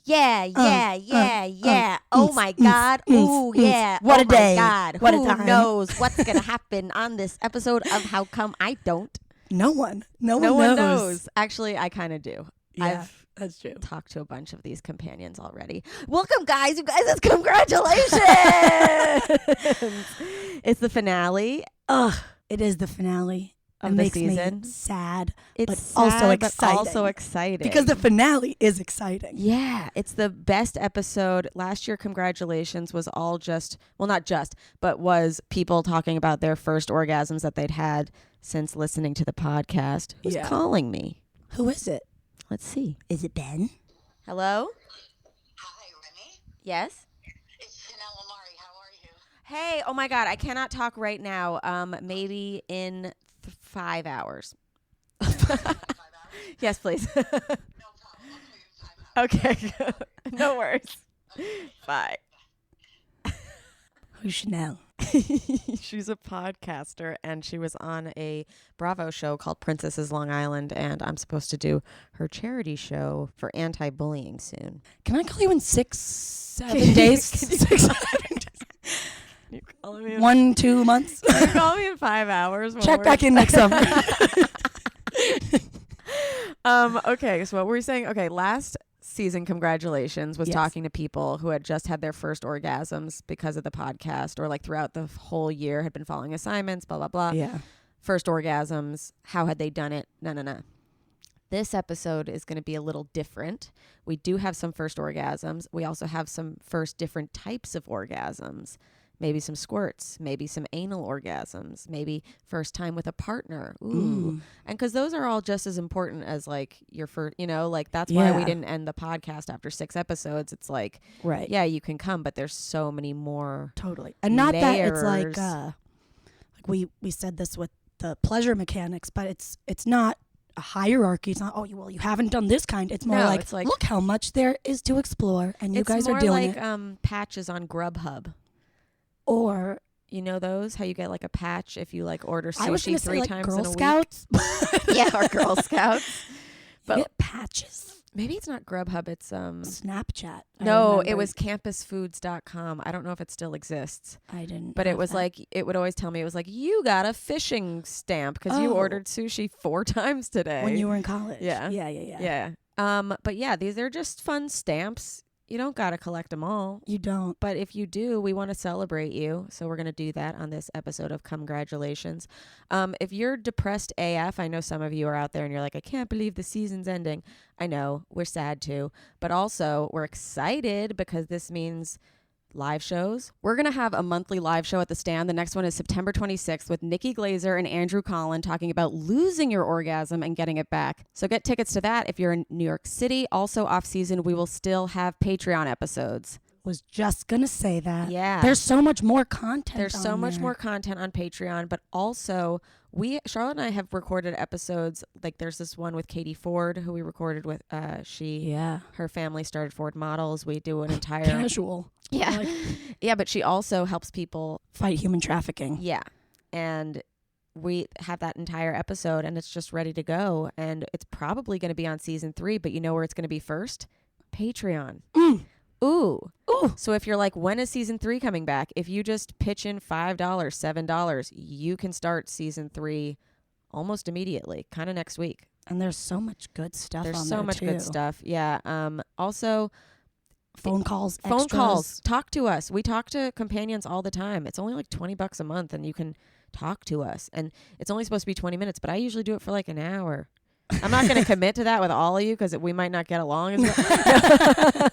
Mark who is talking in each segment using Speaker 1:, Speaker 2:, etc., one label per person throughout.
Speaker 1: Yeah. Oh my God. Ooh, yeah.
Speaker 2: What a day.
Speaker 1: Oh my God.
Speaker 2: What a
Speaker 1: Who
Speaker 2: time.
Speaker 1: knows what's going to happen on this episode of How Come? I don't.
Speaker 2: No one
Speaker 1: knows. Actually, I kind of do.
Speaker 2: Yeah, that's true.
Speaker 1: Talked to a bunch of these companions already. Welcome, guys. You guys, it's Cumgratulations. It's the finale.
Speaker 2: It is the finale.
Speaker 1: Of
Speaker 2: it
Speaker 1: the
Speaker 2: makes
Speaker 1: season.
Speaker 2: Me sad,
Speaker 1: It's
Speaker 2: but
Speaker 1: sad,
Speaker 2: also
Speaker 1: but
Speaker 2: exciting.
Speaker 1: also exciting.
Speaker 2: Because the finale is exciting.
Speaker 1: Yeah, it's the best episode. Last year, Cumgratulations was all just, well, not just, but was people talking about their first orgasms that they'd had since listening to the podcast. Who's calling me?
Speaker 2: Who is it?
Speaker 1: Let's see.
Speaker 2: Is it Ben?
Speaker 1: Hello?
Speaker 3: Hi, Remy.
Speaker 1: Yes?
Speaker 3: It's Chanel Amari. How are you?
Speaker 1: Hey, oh my God, I cannot talk right now. Maybe in 5 hours.
Speaker 3: 5 hours?
Speaker 1: Yes, please.
Speaker 3: No problem. I'll call you in 5 hours.
Speaker 1: Okay. No worries. Bye.
Speaker 2: Who's Chanel?
Speaker 1: She's a podcaster, and she was on a Bravo show called Princesses Long Island, and I'm supposed to do her charity show for anti-bullying soon.
Speaker 2: Can I call you in 7 days? 6, 7 days.
Speaker 1: You call me
Speaker 2: 1, 2 months?
Speaker 1: Can you call me in 5 hours?
Speaker 2: Check back in next summer.
Speaker 1: Okay, so what were we saying? Okay, last season, Cumgratulations was talking to people who had just had their first orgasms because of the podcast, or like throughout the whole year had been following assignments, blah, blah, blah.
Speaker 2: Yeah.
Speaker 1: First orgasms, how had they done it? No. This episode is going to be a little different. We do have some first orgasms. We also have some first different types of orgasms. Maybe some squirts, maybe some anal orgasms, maybe first time with a partner. Ooh. And because those are all just as important as like your first, like that's why we didn't end the podcast after 6 episodes. It's like,
Speaker 2: right.
Speaker 1: Yeah, you can come, but there's so many more.
Speaker 2: Totally. And not
Speaker 1: layers.
Speaker 2: that it's like we said this with the pleasure mechanics, but it's not a hierarchy. It's not, you haven't done this kind. It's more
Speaker 1: it's like,
Speaker 2: look how much there is to explore, and you guys are doing
Speaker 1: it. It's more like patches on Grubhub.
Speaker 2: Or
Speaker 1: you know those, how you get like a patch if you like order sushi
Speaker 2: I was
Speaker 1: 3
Speaker 2: say, like,
Speaker 1: times
Speaker 2: Girl
Speaker 1: in a
Speaker 2: Scouts.
Speaker 1: week. Yeah, or Girl Scouts.
Speaker 2: But get patches.
Speaker 1: Maybe it's not Grubhub, it's
Speaker 2: Snapchat.
Speaker 1: No, it was campusfoods.com. I don't know if it still exists.
Speaker 2: I didn't.
Speaker 1: But it was like, it would always tell me, it was like, you got a fishing stamp because you ordered sushi 4 times today.
Speaker 2: When you were in college.
Speaker 1: Yeah.
Speaker 2: Yeah.
Speaker 1: But yeah, these are just fun stamps. You don't got to collect them all.
Speaker 2: You don't.
Speaker 1: But if you do, we want to celebrate you. So we're going to do that on this episode of Cumgratulations. If you're depressed AF, I know some of you are out there and you're like, I can't believe the season's ending. I know, we're sad too. But also, we're excited because this means live shows. We're going to have a monthly live show at the Stand. The next one is September 26th with Nikki, Glaser, and Andrew Collin talking about losing your orgasm and getting it back. So get tickets to that if you're in New York City. Also off season, we will still have Patreon episodes.
Speaker 2: Was just going to say that.
Speaker 1: Yeah.
Speaker 2: There's so much more content.
Speaker 1: There's so much more content on Patreon, but also Charlotte and I have recorded episodes. Like there's this one with Katie Ford who we recorded with. Her family started Ford Models. We do an entire
Speaker 2: casual.
Speaker 1: Yeah. Yeah, but she also helps people
Speaker 2: fight human trafficking.
Speaker 1: Yeah. And we have that entire episode and it's just ready to go. And it's probably going to be on season 3, but you know where it's going to be first? Patreon. Ooh. So if you're like, when is season 3 coming back? If you just pitch in $5, $7, you can start season 3 almost immediately, kind of next week.
Speaker 2: And there's so much good stuff on there,
Speaker 1: There's so much
Speaker 2: too.
Speaker 1: good stuff. Yeah. Also,
Speaker 2: phone calls.
Speaker 1: Talk to us. We talk to Cumpanions all the time. It's only like $20 a month and you can talk to us. And it's only supposed to be 20 minutes, but I usually do it for like an hour. I'm not going to commit to that with all of you because we might not get along as well.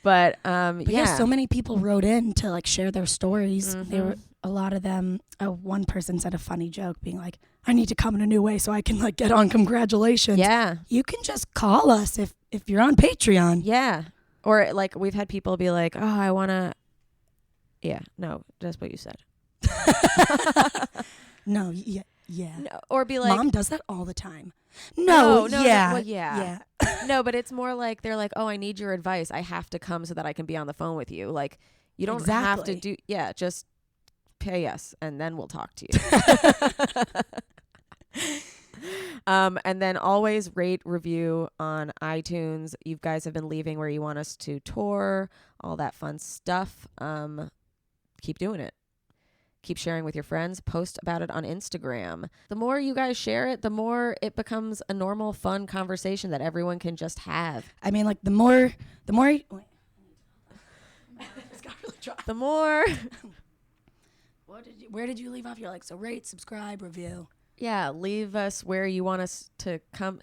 Speaker 1: But yeah,
Speaker 2: so many people wrote in to like share their stories. They were a lot of them. One person said a funny joke, being like, "I need to come in a new way so I can like get on Cumgratulations."
Speaker 1: Yeah,
Speaker 2: you can just call us if you're on Patreon.
Speaker 1: Yeah, or like we've had people be like, "Oh, I want to." Yeah, no, that's what you said.
Speaker 2: No, yeah.
Speaker 1: No, or be like,
Speaker 2: Mom does that all the time. No, yeah.
Speaker 1: Well, yeah. No, but it's more like they're like, oh, I need your advice. I have to come so that I can be on the phone with you. Like, you don't have to do, just pay us and then we'll talk to you. And then always rate, review on iTunes. You guys have been leaving where you want us to tour, all that fun stuff. Keep doing it. Keep sharing with your friends. Post about it on Instagram. The more you guys share it, the more it becomes a normal, fun conversation that everyone can just have.
Speaker 2: I mean, like the more. Wait. It's got really dry.
Speaker 1: The more.
Speaker 2: Where did you leave off? You're like, so rate, subscribe, review.
Speaker 1: Yeah, leave us where you want us to come.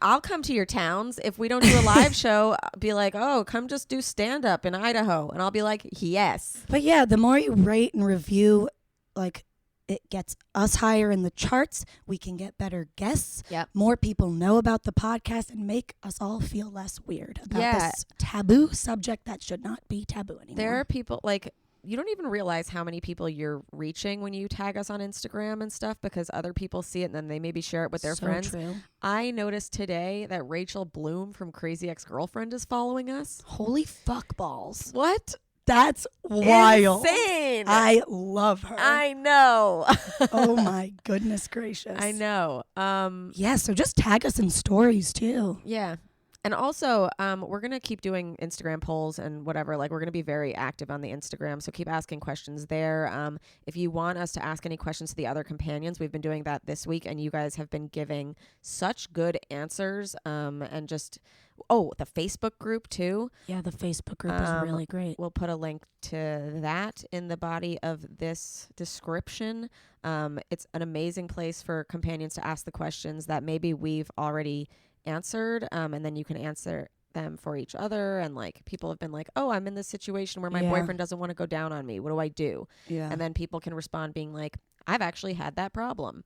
Speaker 1: I'll come to your towns. If we don't do a live show, I'll be like, oh, come just do stand-up in Idaho. And I'll be like, yes.
Speaker 2: But yeah, the more you rate and review, like, it gets us higher in the charts. We can get better guests.
Speaker 1: Yep.
Speaker 2: More people know about the podcast and make us all feel less weird about
Speaker 1: Yeah.
Speaker 2: this taboo subject that should not be taboo anymore.
Speaker 1: There are people, like, you don't even realize how many people you're reaching when you tag us on Instagram and stuff, because other people see it and then they maybe share it with their friends.
Speaker 2: True.
Speaker 1: I noticed today that Rachel Bloom from Crazy Ex-Girlfriend is following us.
Speaker 2: Holy fuck balls.
Speaker 1: What?
Speaker 2: That's wild.
Speaker 1: Insane.
Speaker 2: I love her.
Speaker 1: I know.
Speaker 2: Oh my goodness gracious.
Speaker 1: I know.
Speaker 2: Yeah, so just tag us in stories too.
Speaker 1: Yeah. And also, we're going to keep doing Instagram polls and whatever. Like, we're going to be very active on the Instagram. So keep asking questions there. If you want us to ask any questions to the other companions, we've been doing that this week. And you guys have been giving such good answers. And just, the Facebook group too.
Speaker 2: Yeah, the Facebook group is really great.
Speaker 1: We'll put a link to that in the body of this description. It's an amazing place for companions to ask the questions that maybe we've already answered, and then you can answer them for each other. And like, people have been like, oh, I'm in this situation where my boyfriend doesn't want to go down on me. What do I do?
Speaker 2: Yeah.
Speaker 1: And then people can respond being like, I've actually had that problem.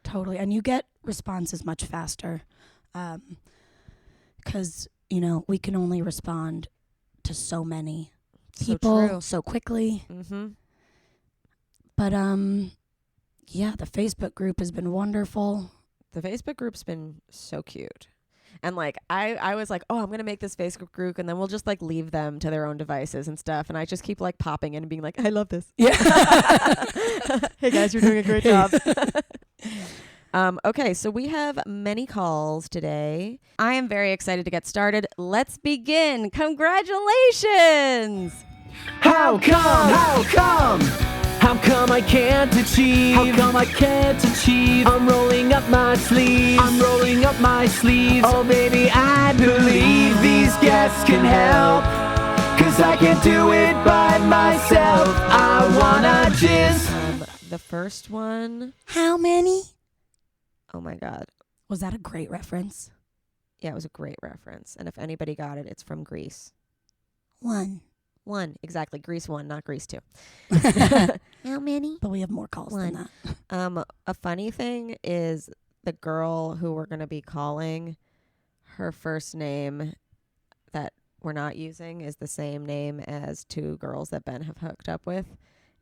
Speaker 2: Totally. And you get responses much faster. Because, we can only respond to so many people so quickly.
Speaker 1: Mm-hmm.
Speaker 2: But, yeah, the Facebook group has been wonderful.
Speaker 1: The Facebook group's been so cute. And like, I was like, oh, I'm going to make this Facebook group and then we'll just like leave them to their own devices and stuff. And I just keep like popping in and being like, I love this.
Speaker 2: Yeah.
Speaker 1: Hey guys, you're doing a great job. Okay, so we have many calls today. I am very excited to get started. Let's begin. Congratulations.
Speaker 4: How come? How come? How come I can't achieve? How come I can't achieve? I'm rolling up my sleeves. I'm rolling up my sleeves. Oh baby, I believe these guests can help. 'Cause I can't do it by myself. I wanna jizz.
Speaker 1: The first one.
Speaker 2: How many?
Speaker 1: Oh my God.
Speaker 2: Was that a great reference?
Speaker 1: Yeah, it was a great reference. And if anybody got it, it's from Grease.
Speaker 2: One.
Speaker 1: One, exactly. Grease 1, not Grease 2.
Speaker 2: How many? But we have more calls than that.
Speaker 1: A funny thing is the girl who we're going to be calling, her first name that we're not using is the same name as 2 girls that Ben have hooked up with.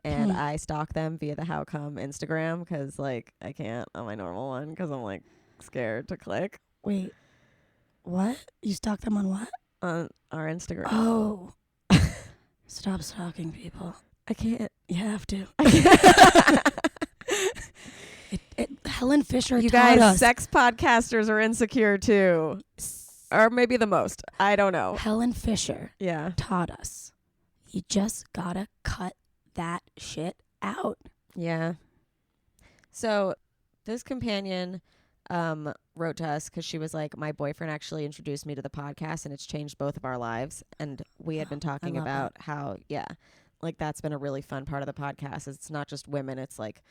Speaker 1: And I stalk them via the howcum Instagram because, like, I can't on my normal one because I'm, like, scared to click.
Speaker 2: Wait. What? You stalk them on what?
Speaker 1: On our Instagram.
Speaker 2: Oh. Stop stalking people.
Speaker 1: I can't.
Speaker 2: You have to. Helen Fisher
Speaker 1: You
Speaker 2: taught
Speaker 1: guys,
Speaker 2: us.
Speaker 1: sex podcasters are insecure too. Or maybe the most. I don't know.
Speaker 2: Helen Fisher
Speaker 1: Yeah.
Speaker 2: taught us. You just gotta cut that shit out.
Speaker 1: Yeah. So this companion wrote to us because she was like, my boyfriend actually introduced me to the podcast and it's changed both of our lives. And we had been talking
Speaker 2: love
Speaker 1: about how, like that's been a really fun part of the podcast. It's not just women. It's like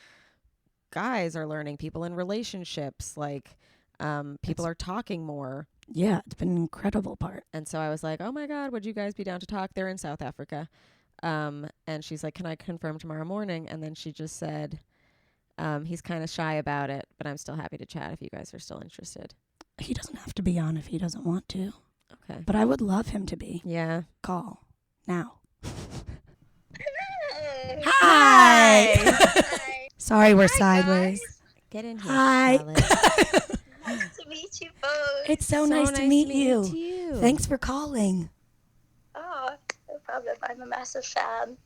Speaker 1: guys are learning, people in relationships, like people are talking more.
Speaker 2: Yeah, it's been an incredible part.
Speaker 1: And so I was like, oh my God, would you guys be down to talk? They're in South Africa. And she's like, can I confirm tomorrow morning? And then she just said, he's kind of shy about it, but I'm still happy to chat if you guys are still interested.
Speaker 2: He doesn't have to be on if he doesn't want to.
Speaker 1: Okay.
Speaker 2: But I would love him to be.
Speaker 1: Yeah.
Speaker 2: Call. Now.
Speaker 3: Hi.
Speaker 2: Sorry, we're
Speaker 3: Hi,
Speaker 2: sideways.
Speaker 3: guys.
Speaker 1: Get in here.
Speaker 2: Hi.
Speaker 1: Charlotte.
Speaker 3: Nice to meet you both.
Speaker 2: It's so nice to meet you.
Speaker 1: you.
Speaker 2: Thanks for calling.
Speaker 3: Oh, no problem. I'm a massive fan.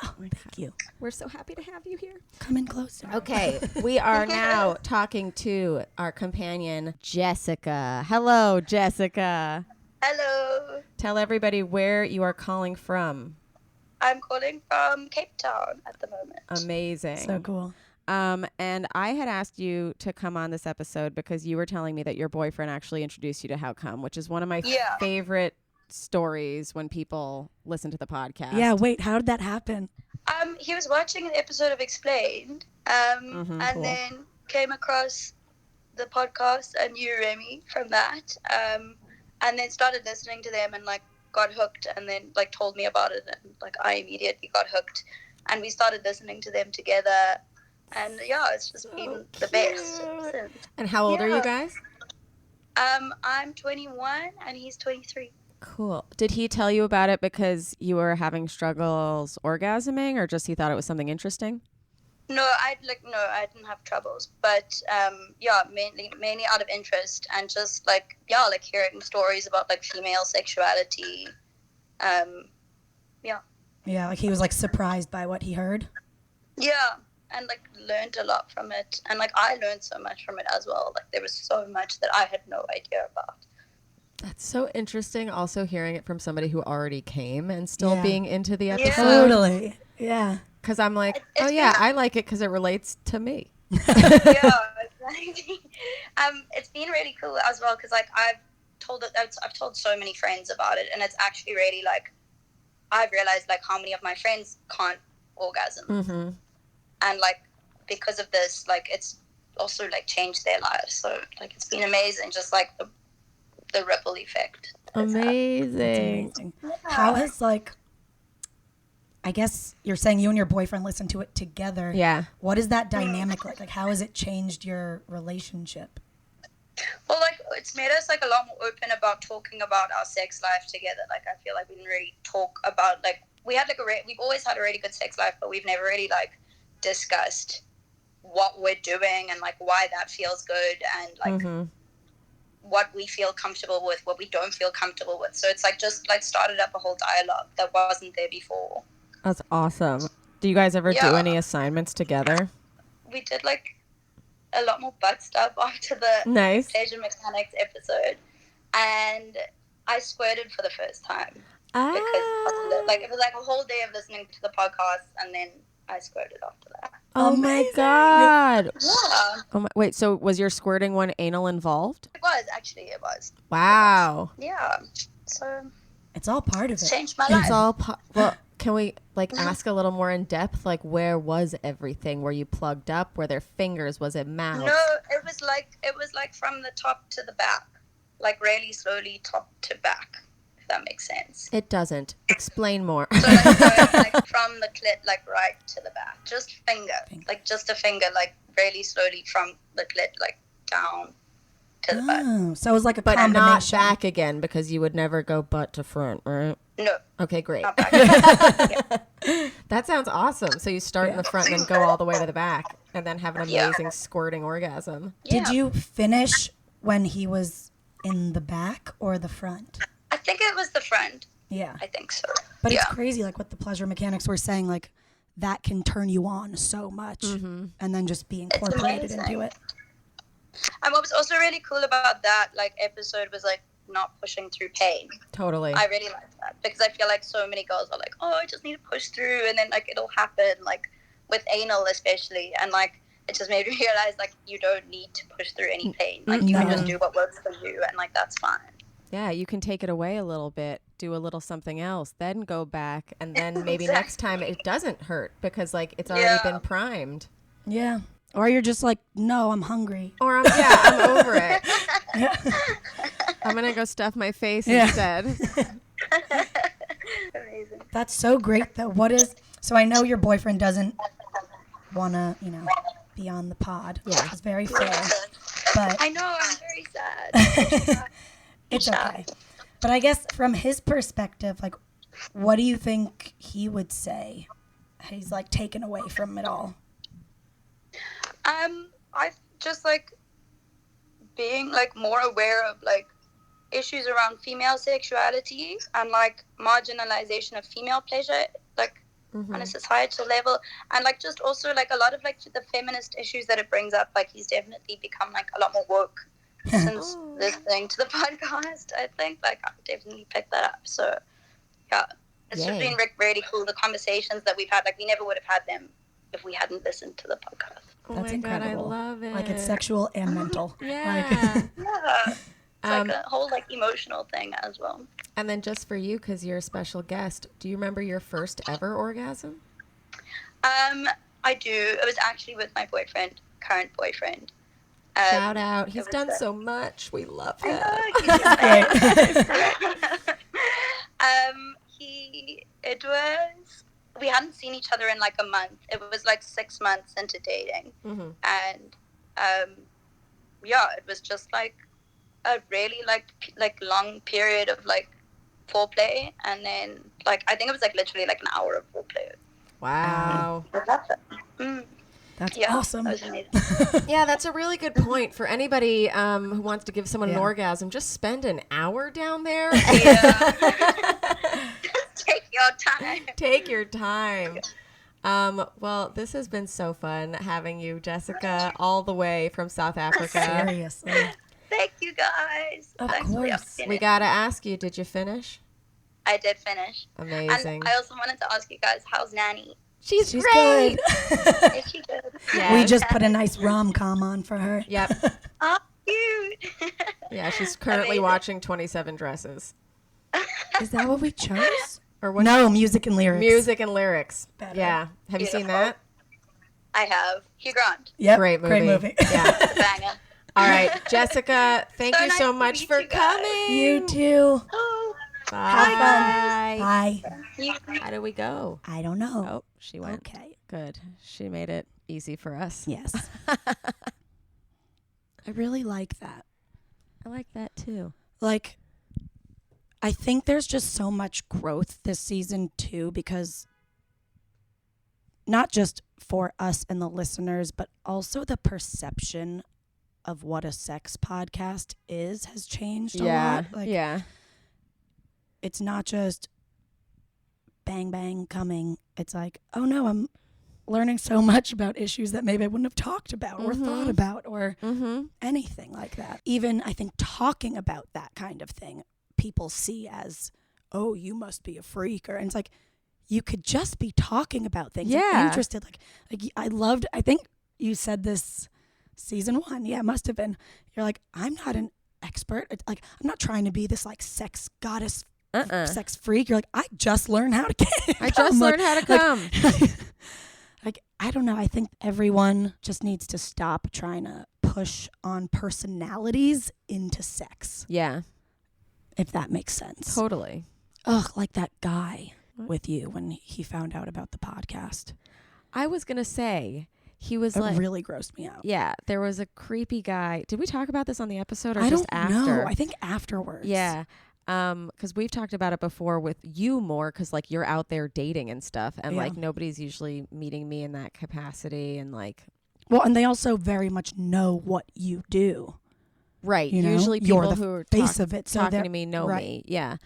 Speaker 2: Oh, thank you.
Speaker 1: We're so happy to have you here.
Speaker 2: Come in closer.
Speaker 1: Okay, we are now talking to our companion, Jessica. Hello, Jessica.
Speaker 3: Hello.
Speaker 1: Tell everybody where you are calling from.
Speaker 3: I'm calling from Cape Town at the moment.
Speaker 1: Amazing.
Speaker 2: So cool.
Speaker 1: And I had asked you to come on this episode because you were telling me that your boyfriend actually introduced you to howcum, which is one of my favorite stories when people listen to the podcast.
Speaker 2: Yeah, wait, how did that happen?
Speaker 3: He was watching an episode of Explained, and
Speaker 1: cool.
Speaker 3: then came across the podcast and knew Remy from that, and then started listening to them and like got hooked, and then like told me about it, and like I immediately got hooked, and we started listening to them together, and yeah, it's just been the best since.
Speaker 1: And how old are you guys?
Speaker 3: I'm 21 and he's 23.
Speaker 1: Cool. Did he tell you about it because you were having struggles orgasming, or just he thought it was something interesting?
Speaker 3: No, I didn't have troubles, but yeah, mainly out of interest and just like hearing stories about like female sexuality.
Speaker 2: Yeah, like he was like surprised by what he heard.
Speaker 3: Yeah, and like learned a lot from it, and like I learned so much from it as well. Like there was so much that I had no idea about.
Speaker 1: That's so interesting. Also hearing it from somebody who already came and still being into the episode.
Speaker 2: Totally. Yeah.
Speaker 1: Because I'm like, I like it because it relates to me.
Speaker 3: Yeah, exactly. It's been really cool as well because like I've told so many friends about it, and it's actually really like I've realized like how many of my friends can't orgasm, and like because of this, like it's also like changed their lives. So like it's been amazing, just like the ripple effect.
Speaker 1: Amazing.
Speaker 2: How has like, I guess you're saying you and your boyfriend listen to it together.
Speaker 1: Yeah.
Speaker 2: What is that dynamic like? Like how has it changed your relationship?
Speaker 3: Well, like it's made us like a lot more open about talking about our sex life together. Like I feel like we didn't really talk about like we had like we've always had a really good sex life, but we've never really like discussed what we're doing and like why that feels good and like what we feel comfortable with, what we don't feel comfortable with. So it's like just like started up a whole dialogue that wasn't there before.
Speaker 1: That's awesome. Do you guys ever do any assignments together?
Speaker 3: We did like a lot more butt stuff after the pleasure mechanics episode, and I squirted for the first time because like it was like a whole day of listening to the podcast, and then I squirted after that.
Speaker 1: Oh my god!
Speaker 3: Yeah.
Speaker 1: Wait, so was your squirting one anal involved?
Speaker 3: It was.
Speaker 1: Wow.
Speaker 3: Yeah. So
Speaker 2: it's all part of it.
Speaker 3: Changed my life.
Speaker 1: It's all well. Can we like ask a little more in depth? Like, where was everything? Were you plugged up? Were there fingers? Was it mouth?
Speaker 3: No, it was like from the top to the back, like really slowly top to back. If that makes sense.
Speaker 1: It doesn't. Explain more.
Speaker 3: So like going like from the clit like right to the back, just finger, like just a finger, like really slowly from the clit like down to the butt.
Speaker 2: So it was like a
Speaker 1: but
Speaker 2: combination.
Speaker 1: Not back again because you would never go butt to front, right?
Speaker 3: No.
Speaker 1: Okay, great.
Speaker 3: Not back. Yeah.
Speaker 1: That sounds awesome. So you start in the front and then go all the way to the back and then have an amazing squirting orgasm.
Speaker 3: Yeah.
Speaker 2: Did you finish when he was in the back or the front?
Speaker 3: I think it was the front.
Speaker 2: Yeah.
Speaker 3: I think so.
Speaker 2: But it's crazy, like what the pleasure mechanics were saying, like that can turn you on so much and then just be incorporated into it.
Speaker 3: And what was also really cool about that like episode was like not pushing through pain.
Speaker 1: Totally.
Speaker 3: I really liked that because I feel like so many girls are like, oh, I just need to push through and then like it'll happen, like with anal especially, and like it just made me realize like you don't need to push through any pain. Like you can just do what works for you, and like that's fine.
Speaker 1: Yeah, you can take it away a little bit, do a little something else, then go back, and then maybe next time it doesn't hurt because like it's already been primed.
Speaker 2: Yeah. Or you're just like, no, I'm hungry.
Speaker 1: Or I'm over it. I'm going to go stuff my face instead.
Speaker 3: Amazing.
Speaker 2: That's so great though. So I know your boyfriend doesn't want to, be on the pod.
Speaker 1: Yeah.
Speaker 2: Which is very fair. But
Speaker 3: I know, I'm very sad.
Speaker 2: It's okay. But I guess from his perspective, like, what do you think he would say? He's like taken away from it all.
Speaker 3: I just like being like more aware of like issues around female sexuality and like marginalization of female pleasure, like on a societal level. And like just also like a lot of like the feminist issues that it brings up, like he's definitely become like a lot more woke since listening to the podcast. I think like I've definitely picked that up. So yeah, it's just been really cool, the conversations that we've had. Like we never would have had them if we hadn't listened to the podcast.
Speaker 1: That's incredible.
Speaker 2: God,
Speaker 1: I love it.
Speaker 2: Like it's sexual and mental.
Speaker 1: Yeah.
Speaker 3: Yeah. It's like a whole like emotional thing as well.
Speaker 1: And then just for you, because you're a special guest, do you remember your first ever orgasm?
Speaker 3: I do. It was actually with my boyfriend, current boyfriend.
Speaker 1: Shout out. He's done so much. We love him. We hadn't seen each other in like a month. It was like 6 months into dating. Mm-hmm. And it was just like a really like long period of like foreplay, and then like I think it was like literally like an hour of foreplay. Wow.
Speaker 2: That's awesome.
Speaker 3: That was amazing.
Speaker 1: Yeah, that's a really good point for anybody who wants to give someone an orgasm. Just spend an hour down there.
Speaker 3: Take your time.
Speaker 1: Take your time. Well, this has been so fun having you, Jessica, all the way from South Africa.
Speaker 2: Seriously.
Speaker 3: Thank you, guys.
Speaker 2: Of
Speaker 3: Thanks for the
Speaker 2: course.
Speaker 3: opportunity.
Speaker 1: We got to ask you, did you finish?
Speaker 3: I did finish.
Speaker 1: Amazing.
Speaker 3: And I also wanted to ask you guys, how's Nanny?
Speaker 1: She's
Speaker 2: She's
Speaker 1: great.
Speaker 2: good.
Speaker 3: Is she good?
Speaker 1: Yes.
Speaker 2: We just put a nice rom-com on for her.
Speaker 1: Yep.
Speaker 3: Oh, cute.
Speaker 1: Yeah, she's currently
Speaker 3: Amazing.
Speaker 1: watching 27 Dresses.
Speaker 2: Is that what we chose?
Speaker 1: Or what?
Speaker 2: No, music and lyrics.
Speaker 1: Music and lyrics.
Speaker 2: Better.
Speaker 1: Yeah. Have you seen
Speaker 3: Beautiful.
Speaker 1: that?
Speaker 3: I have. Hugh Grant.
Speaker 2: Yep.
Speaker 1: Great movie.
Speaker 2: Great movie.
Speaker 1: Yeah.
Speaker 3: It's a banger.
Speaker 1: All right, Jessica, thank
Speaker 3: So
Speaker 1: you
Speaker 3: nice
Speaker 1: so
Speaker 3: to
Speaker 1: much
Speaker 3: meet
Speaker 1: for
Speaker 3: you guys.
Speaker 1: coming.
Speaker 2: You too.
Speaker 3: Oh,
Speaker 1: Bye.
Speaker 2: Bye.
Speaker 1: How do we go?
Speaker 2: I don't know.
Speaker 1: Oh, she went.
Speaker 2: Okay.
Speaker 1: Good. She made it easy for us.
Speaker 2: Yes. I really like that.
Speaker 1: I like that too.
Speaker 2: Like, I think there's just so much growth this season too, because not just for us and the listeners, but also the perception of what a sex podcast is has changed a lot. Like,
Speaker 1: yeah.
Speaker 2: it's not just bang, bang coming. It's like, oh no, I'm learning so much about issues that maybe I wouldn't have talked about or thought about or anything like that. Even I think talking about that kind of thing, people see as, oh, you must be a freak. And it's like, you could just be talking about things.
Speaker 1: Yeah.
Speaker 2: I'm interested. Like I think you said this season 1. Yeah, it must have been. You're like, I'm not an expert. Like, I'm not trying to be this like sex goddess, sex freak. You're like, I just learned how to get.
Speaker 1: I just learned how to come.
Speaker 2: Like, I don't know. I think everyone just needs to stop trying to push on personalities into sex.
Speaker 1: Yeah.
Speaker 2: If that makes sense.
Speaker 1: Totally.
Speaker 2: Ugh, like that guy with you when he found out about the podcast.
Speaker 1: I was going to say, he was
Speaker 2: It
Speaker 1: like,
Speaker 2: really grossed me out.
Speaker 1: yeah, there was a creepy guy. Did we talk about this on the episode or
Speaker 2: I
Speaker 1: just
Speaker 2: don't
Speaker 1: after?
Speaker 2: know. I think afterwards.
Speaker 1: Yeah. Because we've talked about it before with you more because like you're out there dating and stuff and like nobody's usually meeting me in that capacity and like.
Speaker 2: Well, and they also very much know what you do.
Speaker 1: Right.
Speaker 2: You know?
Speaker 1: Usually
Speaker 2: You're
Speaker 1: people
Speaker 2: the
Speaker 1: who are
Speaker 2: face of it, so
Speaker 1: talking
Speaker 2: they're-
Speaker 1: to me know
Speaker 2: right.
Speaker 1: me. Yeah.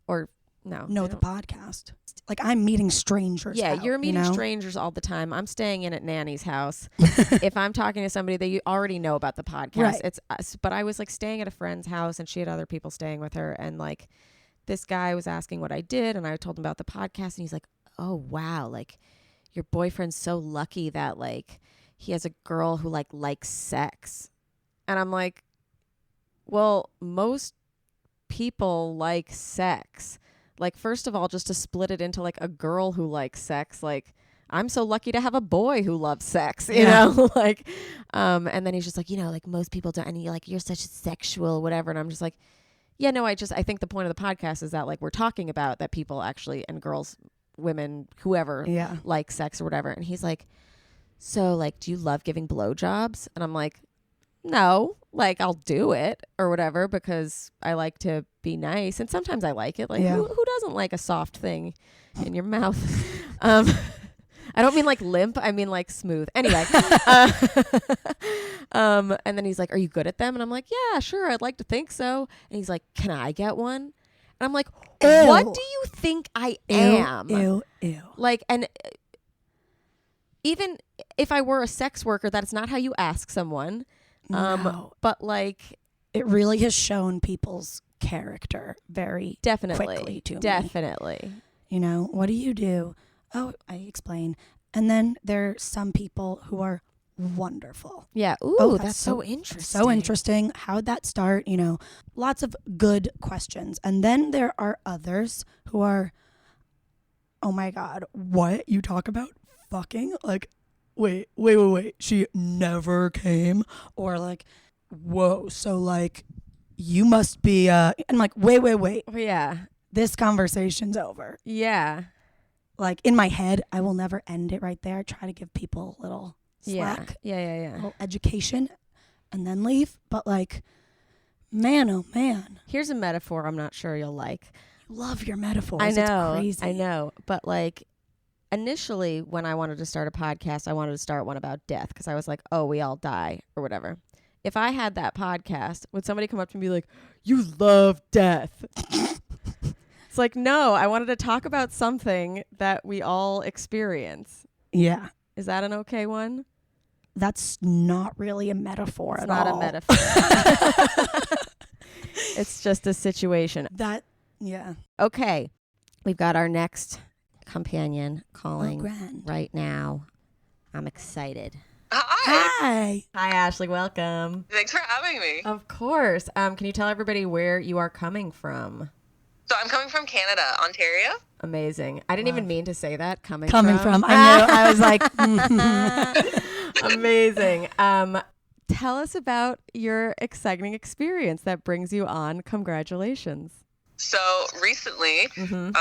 Speaker 1: Or no.
Speaker 2: Know
Speaker 1: they
Speaker 2: the
Speaker 1: don't.
Speaker 2: podcast. Like, I'm meeting strangers.
Speaker 1: Yeah,
Speaker 2: out,
Speaker 1: you're meeting
Speaker 2: you know?
Speaker 1: strangers all the time. I'm staying in at Nanny's house. If I'm talking to somebody that you already know about the podcast,
Speaker 2: Right.
Speaker 1: it's us. But I was like staying at a friend's house and she had other people staying with her. And like this guy was asking what I did. And I told him about the podcast. And he's like, oh, wow. Like your boyfriend's so lucky that like he has a girl who like likes sex. And I'm like, well, most people like sex. Like, first of all, just to split it into like a girl who likes sex, like I'm so lucky to have a boy who loves sex, you know, like, and then he's just like, you know, like most people don't, and you're like, you're such a sexual, whatever. And I'm just like, yeah, no, I think the point of the podcast is that like, we're talking about that people actually, and girls, women, whoever like sex or whatever. And he's like, so like, do you love giving blowjobs? And I'm like, no, like I'll do it or whatever because I like to be nice. And sometimes I like it. Like who doesn't like a soft thing in your mouth? I don't mean like limp. I mean like smooth. Anyway. And then he's like, are you good at them? And I'm like, yeah, sure. I'd like to think so. And he's like, can I get one? And I'm like,
Speaker 2: Ew.
Speaker 1: what do you think I am?
Speaker 2: Ew.
Speaker 1: Like, and even if I were a sex worker, that's not how you ask someone.
Speaker 2: No.
Speaker 1: But like,
Speaker 2: It really has shown people's character very quickly to me.
Speaker 1: definitely.
Speaker 2: You know, what do you do? Oh, I explain. And then there are some people who are wonderful.
Speaker 1: Yeah. Ooh,
Speaker 2: Oh,
Speaker 1: that's so interesting.
Speaker 2: So interesting. How'd that start? You know, lots of good questions. And then there are others who are, oh my God, what? You talk about fucking? Like, wait. She never came? Or like, whoa, so like, you must be, I'm like, wait.
Speaker 1: Yeah.
Speaker 2: This conversation's over.
Speaker 1: Yeah.
Speaker 2: Like, in my head, I will never end it right there. Try to give people a little slack.
Speaker 1: Yeah.
Speaker 2: A little education and then leave. But like, man, oh man.
Speaker 1: Here's a metaphor I'm not sure you'll like.
Speaker 2: Love your metaphors.
Speaker 1: I know.
Speaker 2: It's crazy.
Speaker 1: I know. But like, initially when I wanted to start a podcast, I wanted to start one about death because I was like, oh, we all die or whatever. If I had that podcast, would somebody come up to me and be like, you love death? It's like, no, I wanted to talk about something that we all experience.
Speaker 2: Yeah.
Speaker 1: Is that an okay one?
Speaker 2: That's not really a metaphor
Speaker 1: It's
Speaker 2: at
Speaker 1: not
Speaker 2: all.
Speaker 1: a metaphor. It's just a situation.
Speaker 2: Yeah.
Speaker 1: Okay. We've got our next companion calling
Speaker 2: grand.
Speaker 1: right now. I'm excited.
Speaker 3: Hi.
Speaker 2: Hi.
Speaker 1: Ashley. Welcome.
Speaker 3: Thanks for having me.
Speaker 1: Of course. Can you tell everybody where you are coming from?
Speaker 3: So I'm coming from Canada, Ontario.
Speaker 1: Amazing. I didn't even mean to say that. Coming
Speaker 2: from. I knew. I was like,
Speaker 1: Amazing. Tell us about your exciting experience that brings you on Cumgratulations.
Speaker 3: So recently, so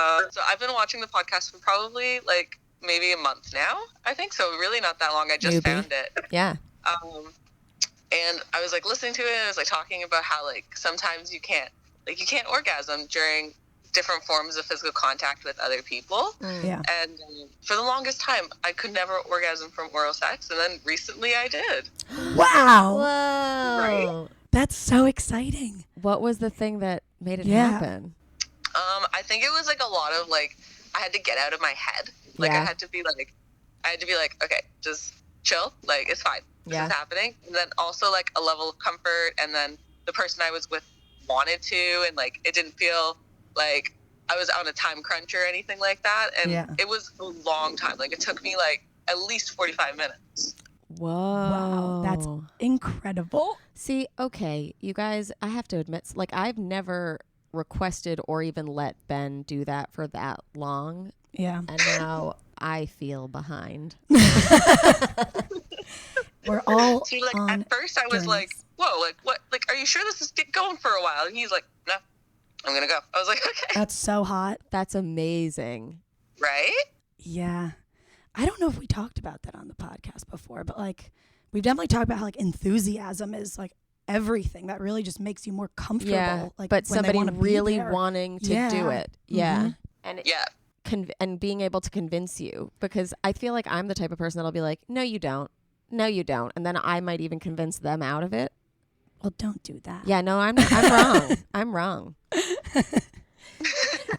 Speaker 3: I've been watching the podcast for probably like maybe a month now, I think. So really not that long. I just found it.
Speaker 1: Yeah.
Speaker 3: And I was like listening to it and I was like talking about how like sometimes you can't orgasm during different forms of physical contact with other people.
Speaker 2: yeah.
Speaker 3: And for the longest time, I could never orgasm from oral sex. And then recently I did.
Speaker 2: Wow.
Speaker 1: Whoa.
Speaker 3: Right?
Speaker 2: That's so exciting.
Speaker 1: What was the thing that made it
Speaker 2: Yeah.
Speaker 1: happen?
Speaker 3: I think it was like a lot of like, I had to get out of my head. Like
Speaker 1: Yeah.
Speaker 3: I had to be like, okay, just chill. Like it's fine. This
Speaker 1: Yeah.
Speaker 3: is happening. And then also like a level of comfort. And then the person I was with wanted to, and like, it didn't feel like I was on a time crunch or anything like that. And
Speaker 2: Yeah.
Speaker 3: it was a long time. Like it took me like at least 45 minutes.
Speaker 1: Whoa.
Speaker 2: Wow. That's incredible.
Speaker 1: See, okay, you guys, I have to admit, like, I've never requested or even let Ben do that for that long.
Speaker 2: Yeah.
Speaker 1: And now I feel behind.
Speaker 2: We're all
Speaker 3: See, like
Speaker 2: on
Speaker 3: at first I was
Speaker 2: journeys.
Speaker 3: like, whoa, like what? Like, are you sure this is going for a while? And he's like, no, I'm going to go. I was like, okay.
Speaker 2: That's so hot.
Speaker 1: That's amazing.
Speaker 3: Right?
Speaker 2: Yeah. I don't know if we talked about that on the podcast before, but like we've definitely talked about how like enthusiasm is like everything that really just makes you more comfortable.
Speaker 1: Yeah,
Speaker 2: Like
Speaker 1: but
Speaker 2: when they
Speaker 1: somebody
Speaker 2: wanna be
Speaker 1: really
Speaker 2: there.
Speaker 1: wanting to
Speaker 2: Yeah.
Speaker 1: do it. Yeah.
Speaker 2: Mhm.
Speaker 1: And
Speaker 3: Yeah.
Speaker 1: and being able to convince you, because I feel like I'm the type of person that'll be like, no, you don't. No, you don't. And then I might even convince them out of it.
Speaker 2: Well, don't do that.
Speaker 1: Yeah, no, I'm wrong. I'm wrong.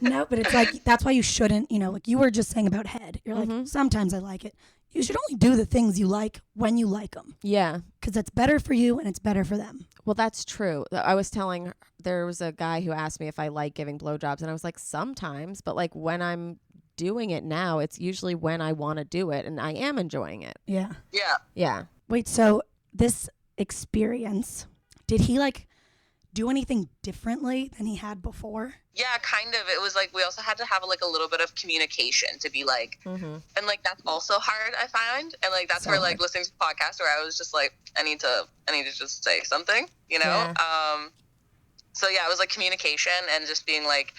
Speaker 2: No, but it's like that's why you shouldn't, you know, like you were just saying about head. You're
Speaker 1: Mhm.
Speaker 2: like, sometimes I like it. You should only do the things you like when you like them,
Speaker 1: Yeah.
Speaker 2: because that's better for you and it's better for them.
Speaker 1: Well, that's true. I was telling, there was a guy who asked me if I like giving blowjobs, and I was like, sometimes, but like when I'm doing it now, it's usually when I want to do it, and I am enjoying it.
Speaker 2: Yeah.
Speaker 3: Yeah.
Speaker 1: Yeah.
Speaker 2: Wait, so this experience, did he like do anything differently than he had before?
Speaker 3: Yeah, kind of. It was like we also had to have like a little bit of communication to be like,
Speaker 1: Mm-hmm.
Speaker 3: and like that's also hard, I find. And like that's
Speaker 2: So
Speaker 3: where like
Speaker 2: hard.
Speaker 3: listening to the podcast where I was just like, I need to just say something, you know?
Speaker 1: Yeah.
Speaker 3: So yeah, it was like communication and just being like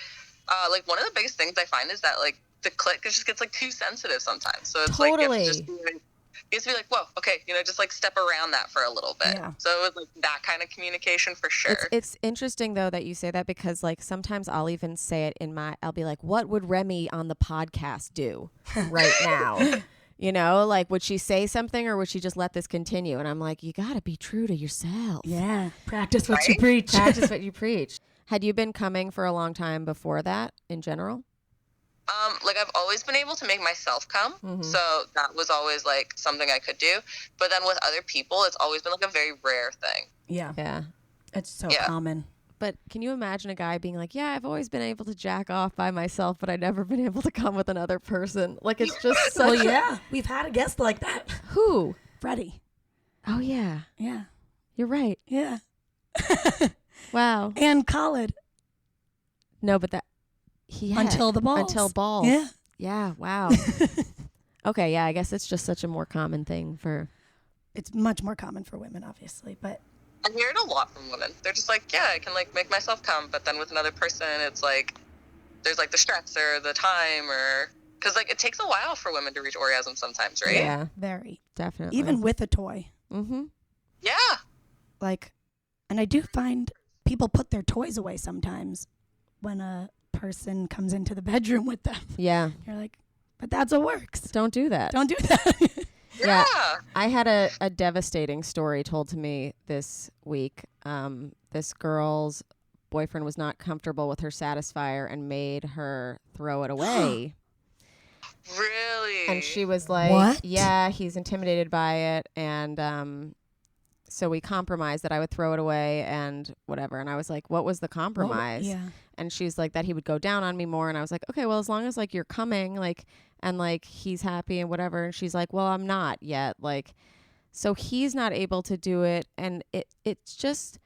Speaker 3: one of the biggest things I find is that like the clit just gets like too sensitive sometimes. So it's like you have to just be like, you have to be like, whoa, okay, you know, just like step around that for a little bit.
Speaker 2: Yeah.
Speaker 3: So it was like that kind of communication for sure.
Speaker 1: It's interesting though that you say that, because like sometimes I'll even say it I'll be like, what would Remy on the podcast do right now? You know, like, would she say something or would she just let this continue? And I'm like, you got to be true to yourself.
Speaker 2: Yeah. Practice what
Speaker 3: Right?
Speaker 2: you preach.
Speaker 1: Practice what you preach. Had you been coming for a long time before that in general?
Speaker 5: Like I've always been able to make myself come.
Speaker 1: Mhm.
Speaker 5: So that was always like something I could do. But then with other people, it's always been like a very rare thing.
Speaker 2: Yeah.
Speaker 1: Yeah.
Speaker 2: It's so
Speaker 5: Yeah.
Speaker 2: common.
Speaker 1: But can you imagine a guy being like, yeah, I've always been able to jack off by myself, but I've never been able to come with another person? Like, it's just such
Speaker 2: Well, yeah. We've had a guest like that.
Speaker 1: Who?
Speaker 2: Freddie.
Speaker 1: Oh, yeah.
Speaker 2: Yeah.
Speaker 1: You're right.
Speaker 2: Yeah.
Speaker 1: Wow.
Speaker 2: And Collin.
Speaker 1: No, but that... He had.
Speaker 2: Until the balls.
Speaker 1: Until balls.
Speaker 2: Yeah.
Speaker 1: Yeah, wow. Okay, yeah, I guess it's just such a more common thing for...
Speaker 2: It's much more common for women, obviously, but...
Speaker 5: I hear it a lot from women. They're just like, yeah, I can like make myself come, but then with another person, it's like there's like the stress or the time, or because like it takes a while for women to reach orgasm sometimes, right?
Speaker 1: Yeah,
Speaker 2: Very.
Speaker 1: definitely.
Speaker 2: Even with a toy.
Speaker 1: Mm-hmm.
Speaker 5: Yeah.
Speaker 2: Like, and I do find people put their toys away sometimes when a person comes into the bedroom with them.
Speaker 1: Yeah.
Speaker 2: You're like, but that's what works.
Speaker 1: Don't do that.
Speaker 2: Don't do that.
Speaker 1: Yeah.
Speaker 5: Yeah.
Speaker 1: I had a devastating story told to me this week. This girl's boyfriend was not comfortable with her Satisfier and made her throw it away.
Speaker 5: Really?
Speaker 1: And she was like,
Speaker 2: What?
Speaker 1: yeah, he's intimidated by it. And so we compromised that I would throw it away and whatever. And I was like, what was the compromise?
Speaker 2: Yeah.
Speaker 1: And she's like, that he would go down on me more. And I was like, okay, well, as long as like you're coming, like, and like he's happy and whatever. And she's like, well, I'm not yet. Like, so he's not able to do it. And it's just,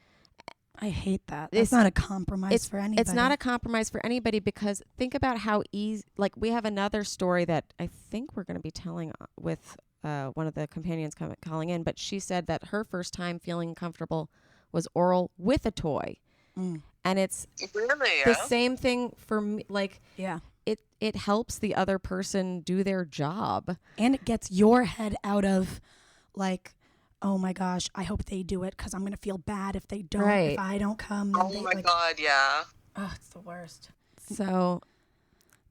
Speaker 2: I hate that.
Speaker 1: It's-
Speaker 2: That's not a compromise for anybody.
Speaker 1: it's not a compromise for anybody, because think about how easy, like we have another story that I think we're going to be telling with one of the companions calling in, but she said that her first time feeling comfortable was oral with a toy.
Speaker 2: Mm.
Speaker 1: And it's
Speaker 5: Really?
Speaker 1: the
Speaker 5: Yeah?
Speaker 1: same thing for me. Like,
Speaker 2: Yeah.
Speaker 1: it helps the other person do their job.
Speaker 2: And it gets your head out of, like, oh my gosh, I hope they do it because I'm going to feel bad if they don't.
Speaker 1: Right.
Speaker 2: If I don't come. Then
Speaker 5: Oh
Speaker 2: they,
Speaker 5: my
Speaker 2: like,
Speaker 5: God, yeah.
Speaker 2: Oh, it's the worst.
Speaker 1: So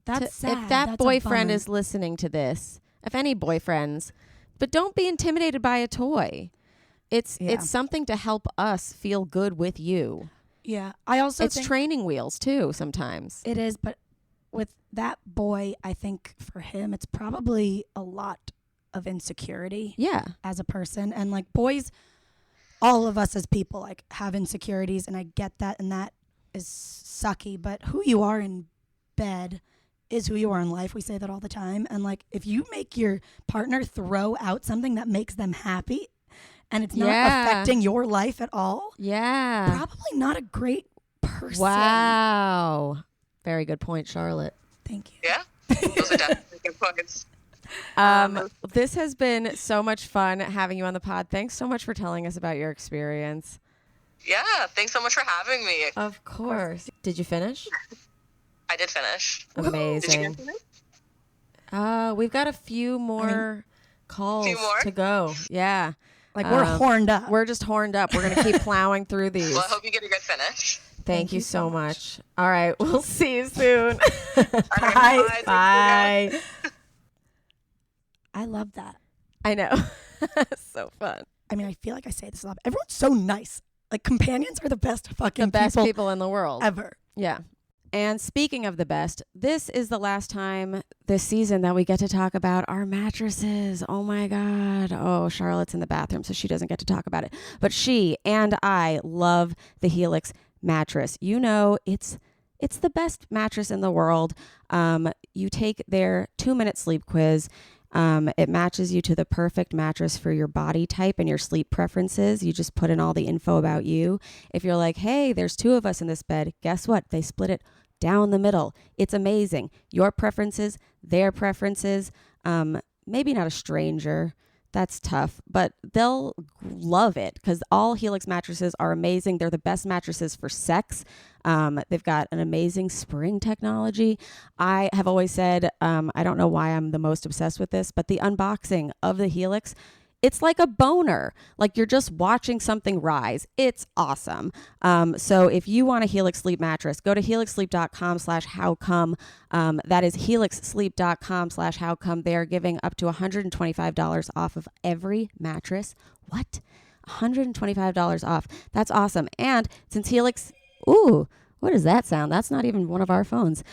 Speaker 2: That's sad.
Speaker 1: if that
Speaker 2: That's a
Speaker 1: boyfriend
Speaker 2: bummer.
Speaker 1: is listening to this, if any boyfriends, but don't be intimidated by a toy. It's
Speaker 2: Yeah.
Speaker 1: something to help us feel good with you.
Speaker 2: Yeah. I also
Speaker 1: It's
Speaker 2: think
Speaker 1: training wheels too sometimes.
Speaker 2: it is, but with that boy, I think for him, it's probably a lot of insecurity
Speaker 1: Yeah.
Speaker 2: as a person. And like boys, all of us as people like have insecurities, and I get that, and that is sucky, but who you are in bed is who you are in life. We say that all the time. And like if you make your partner throw out something that makes them happy and it's not
Speaker 1: Yeah.
Speaker 2: affecting your life at all,
Speaker 1: Yeah.
Speaker 2: probably not a great person.
Speaker 1: Wow. Very good point, Charlotte.
Speaker 2: Thank you.
Speaker 5: Yeah? Those are definitely good points.
Speaker 1: This has been so much fun having you on the pod. Thanks so much for telling us about your experience.
Speaker 5: Yeah, thanks so much for having me.
Speaker 1: Of course. Did you finish?
Speaker 5: I did finish. Did you
Speaker 1: Amazing.
Speaker 5: guys finish?
Speaker 1: We've got a few more calls
Speaker 5: Few more?
Speaker 1: to go. Yeah.
Speaker 2: Like we're horned up.
Speaker 1: We're just horned up. We're going to keep plowing through these.
Speaker 5: Well, I hope you get a good finish.
Speaker 1: Thank you so much. All right. We'll see you soon.
Speaker 5: All right,
Speaker 1: Bye.
Speaker 2: I love that.
Speaker 1: I know. So fun.
Speaker 2: I mean, I feel like I say this a lot. But everyone's so nice. Like companions are the best fucking
Speaker 1: The best people in the world.
Speaker 2: ever.
Speaker 1: Yeah. And speaking of the best, this is the last time this season that we get to talk about our mattresses. Oh my God. Oh, Charlotte's in the bathroom, so she doesn't get to talk about it. But she and I love the HELIX mattress. You know, it's the best mattress in the world. You take their 2-minute sleep quiz. It matches you to the perfect mattress for your body type and your sleep preferences. You just put in all the info about you. If you're like, hey, there's 2 of us in this bed, guess what? They split it down the middle. It's amazing. Your preferences, their preferences, maybe not a stranger. That's tough, but they'll love it because all HELIX mattresses are amazing. They're the best mattresses for sex. They've got an amazing spring technology. I have always said, I don't know why I'm the most obsessed with this, but the unboxing of the HELIX, it's like a boner. Like you're just watching something rise. It's awesome. So if you want a HELIX sleep mattress, go to helixsleep.com/howcum. That is helixsleep.com/howcum. They are giving up to $125 off of every mattress. What? $125 off. That's awesome. And since HELIX, What does that sound? That's not even one of our phones.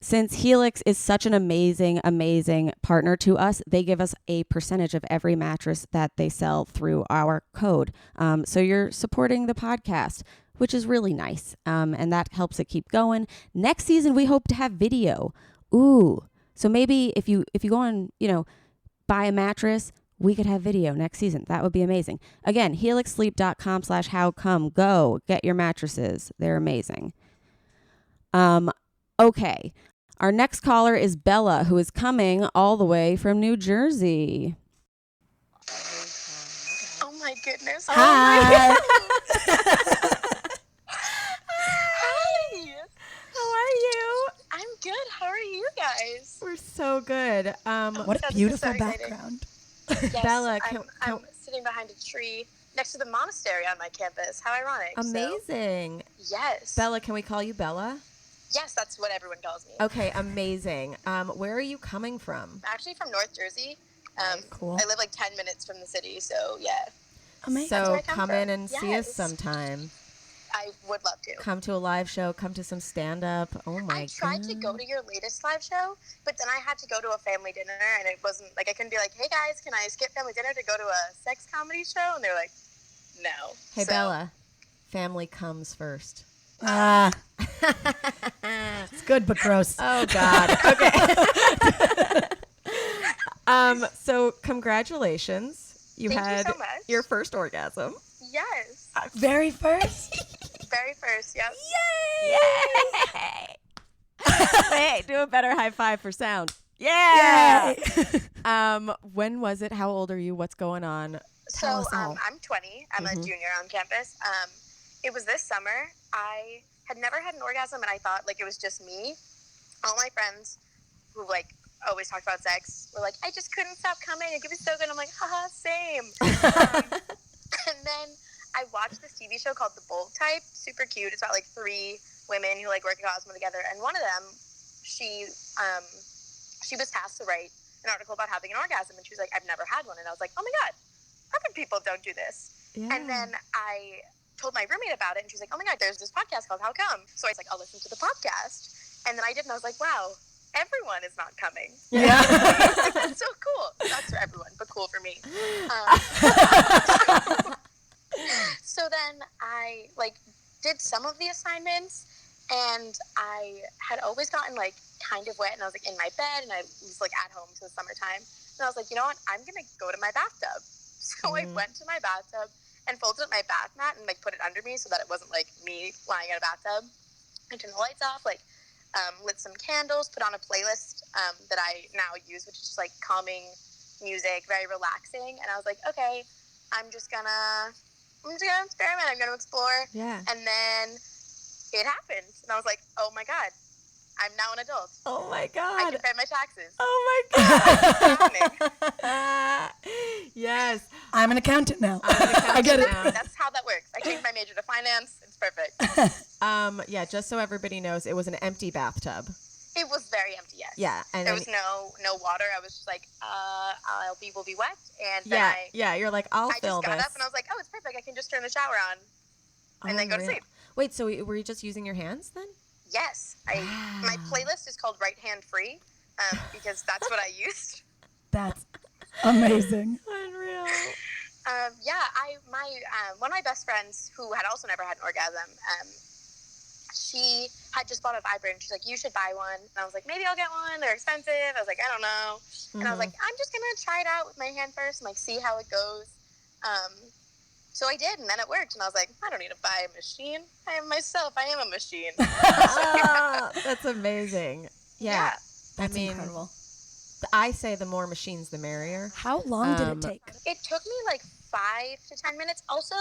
Speaker 1: Since HELIX is such an amazing, amazing partner to us, they give us a percentage of every mattress that they sell through our code. So you're supporting the podcast, which is really nice. And that helps it keep going. Next season, we hope to have video. Ooh. So maybe if you go on, buy a mattress, we could have video next season. That would be amazing. Again, helixsleep.com/howcum. Go get your mattresses. They're amazing. Okay. Our next caller is Bella, who is coming all the way from New Jersey.
Speaker 6: Oh my goodness.
Speaker 2: Hi.
Speaker 6: Hi.
Speaker 1: How are you?
Speaker 6: I'm good. How are you guys?
Speaker 1: We're so good.
Speaker 2: What a
Speaker 6: This is
Speaker 2: beautiful
Speaker 6: so exciting.
Speaker 2: background.
Speaker 6: Yes,
Speaker 1: Bella,
Speaker 6: I'm sitting behind a tree next to the monastery on my campus. How ironic. So,
Speaker 1: Amazing.
Speaker 6: yes.
Speaker 1: Bella, can we call you Bella?
Speaker 6: Yes, that's what everyone calls me.
Speaker 1: Okay, amazing. Where are you coming from?
Speaker 6: I'm actually from North Jersey.
Speaker 2: Cool.
Speaker 6: I live like 10 minutes from the city, so yeah,
Speaker 2: Amazing.
Speaker 1: So
Speaker 6: where I come
Speaker 1: come
Speaker 6: from.
Speaker 1: in and see us
Speaker 6: Yes.
Speaker 1: sometime.
Speaker 6: I would love to.
Speaker 1: Come to a live show. Come to some stand-up. Oh, my
Speaker 6: I tried to go to your latest live show, but then I had to go to a family dinner, and it wasn't like I couldn't be like, "Hey guys, can I skip family dinner to go to a sex comedy show?" And they're like, "No."
Speaker 1: Hey,
Speaker 6: So,
Speaker 1: Bella. Family comes first.
Speaker 2: It's good, but gross.
Speaker 1: Oh, God. Okay. So congratulations. You
Speaker 6: Thank you
Speaker 1: had
Speaker 6: so much.
Speaker 1: your first orgasm.
Speaker 6: Yes,
Speaker 2: Very first?
Speaker 6: very first. Yep.
Speaker 1: Yay! Wait, do a better high five for sound. Yeah.
Speaker 2: Yay.
Speaker 1: When was it? How old are you? What's going on? Tell
Speaker 6: So
Speaker 1: us all.
Speaker 6: I'm 20. I'm a junior on campus. It was this summer. I had never had an orgasm, and I thought like it was just me. All my friends who like always talked about sex were like, I just couldn't stop coming. It was so good. I'm like, haha, same. And then I watched this TV show called The Bold Type. Super cute. It's about like 3 women who like work at Cosmo together, and one of them, she was tasked to write an article about having an orgasm, and she was like, I've never had one, and I was like, oh my god, other people don't do this.
Speaker 1: Yeah.
Speaker 6: And then I told my roommate about it, and she's like, oh my god, there's this podcast called Howcum. So I was like, I'll listen to the podcast. And then I did, and I was like, wow, everyone is not coming.
Speaker 2: Yeah.
Speaker 6: That's so cool. That's for everyone, but cool for me. So then I like did some of the assignments, and I had always gotten like kind of wet, and I was like in my bed, and I was like at home to the summertime, and I was like, you know what, I'm gonna go to my bathtub. So I went to my bathtub and folded up my bath mat and like put it under me so that it wasn't like me lying in a bathtub. I turned the lights off, like lit some candles, put on a playlist that I now use, which is just like calming music, very relaxing. And I was like, okay, I'm just gonna experiment. I'm gonna explore.
Speaker 1: Yeah.
Speaker 6: And then it happened, and I was like, oh my god, I'm now an adult.
Speaker 1: Oh my
Speaker 6: I
Speaker 1: God.
Speaker 6: can pay my taxes.
Speaker 1: Oh my
Speaker 6: Happening.
Speaker 1: God. Yes.
Speaker 2: I'm an accountant now.
Speaker 1: I
Speaker 2: get it.
Speaker 6: That's how that works. I changed my major to finance. It's perfect.
Speaker 1: Yeah, just so everybody knows, it was an empty bathtub.
Speaker 6: It was very empty, yes.
Speaker 1: Yeah. And
Speaker 6: There
Speaker 1: then,
Speaker 6: was no water. I was just like, will be wet. And then
Speaker 1: you're like, I'll
Speaker 6: I
Speaker 1: fill
Speaker 6: just got
Speaker 1: this.
Speaker 6: up, and I was like, oh, it's perfect. I can just turn the shower on and then go to
Speaker 1: Unreal.
Speaker 6: sleep.
Speaker 1: Wait, so were you just using your hands then?
Speaker 6: Yes. My playlist is called Right Hand Free because that's what I used.
Speaker 2: That's amazing.
Speaker 1: Unreal.
Speaker 6: One of my best friends who had also never had an orgasm, she had just bought a vibrator, and she's like, you should buy one. And I was like, maybe I'll get one. They're expensive. I was like, I don't know. And I was like, I'm just going to try it out with my hand first and like see how it goes. So I did, and then it worked. And I was like, I don't need to buy a machine. I am myself. I am a machine.
Speaker 1: Oh, that's amazing. Yeah.
Speaker 2: That's
Speaker 1: I mean,
Speaker 2: incredible.
Speaker 1: I say the more machines, the merrier.
Speaker 2: How long did it take?
Speaker 6: It took me like 5 to 10 minutes. Also,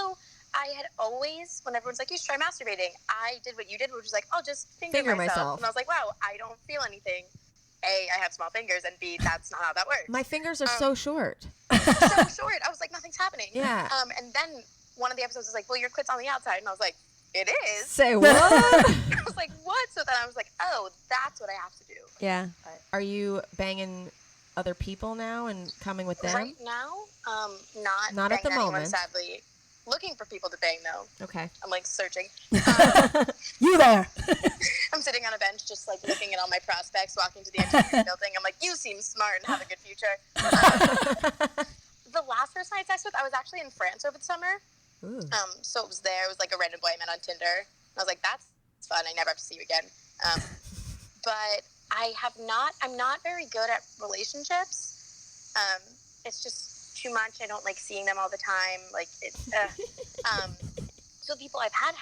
Speaker 6: I had always, when everyone's like, you should try masturbating, I did what you did, which was like, I'll just finger myself. And I was like, wow, I don't feel anything. A, I have small fingers, and B, that's not how that works.
Speaker 1: My fingers are so short.
Speaker 6: So short. I was like, nothing's happening.
Speaker 1: Yeah.
Speaker 6: And then one of the episodes was like, well, your clit's on the outside. And I was like, it is.
Speaker 1: Say what?
Speaker 6: I was like, what? So then I was like, oh, that's what I have to do.
Speaker 1: Yeah. Are you banging other people now and coming with them?
Speaker 6: Right now, not
Speaker 1: at the
Speaker 6: banging anyone,
Speaker 1: moment.
Speaker 6: sadly. looking for people to bang though.
Speaker 1: Okay.
Speaker 6: I'm like searching.
Speaker 2: You there?
Speaker 6: I'm sitting on a bench just like looking at all my prospects, walking to the engineering building. I'm like, you seem smart and have a good future. The last person I had sex with, I was actually in France over the summer.
Speaker 1: Ooh.
Speaker 6: So it was there. It was like a random boy I met on Tinder. I was like, that's fun. I never have to see you again. But I'm not very good at relationships. It's just too much. I don't like seeing them all the time. Like it's, so people I've had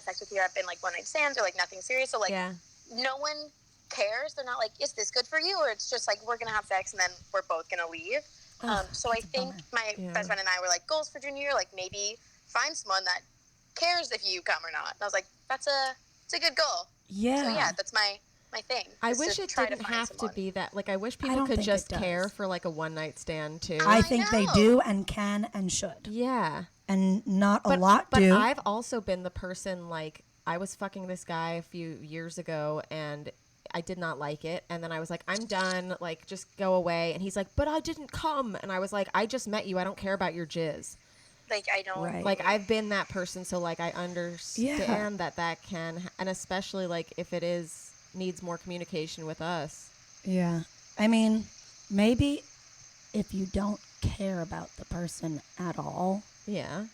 Speaker 6: sex with here have been like one night stands or like nothing serious. So like no one cares. They're not like, is this good for you? Or it's just like, we're going to have sex and then we're both going to leave. So I think my best friend and I were like, goals for junior year, like maybe find someone that cares if you come or not. And I was like, it's a good goal.
Speaker 2: Yeah.
Speaker 6: So yeah, that's my thing.
Speaker 1: I wish it didn't have to be that. Like, I wish people could just care for like a one night stand too.
Speaker 2: I think they do and can and should.
Speaker 1: Yeah.
Speaker 2: And not a lot do.
Speaker 1: But I've also been the person, like, I was fucking this guy a few years ago and I did not like it. And then I was like, I'm done. Like, just go away. And he's like, but I didn't come. And I was like, I just met you. I don't care about your jizz.
Speaker 6: Like, I don't.
Speaker 2: Right.
Speaker 1: Like, I've been that person. So, like, I understand that can, and especially, like, if it needs more communication with us.
Speaker 2: Yeah. I mean, maybe if you don't care about the person at all.
Speaker 1: Yeah.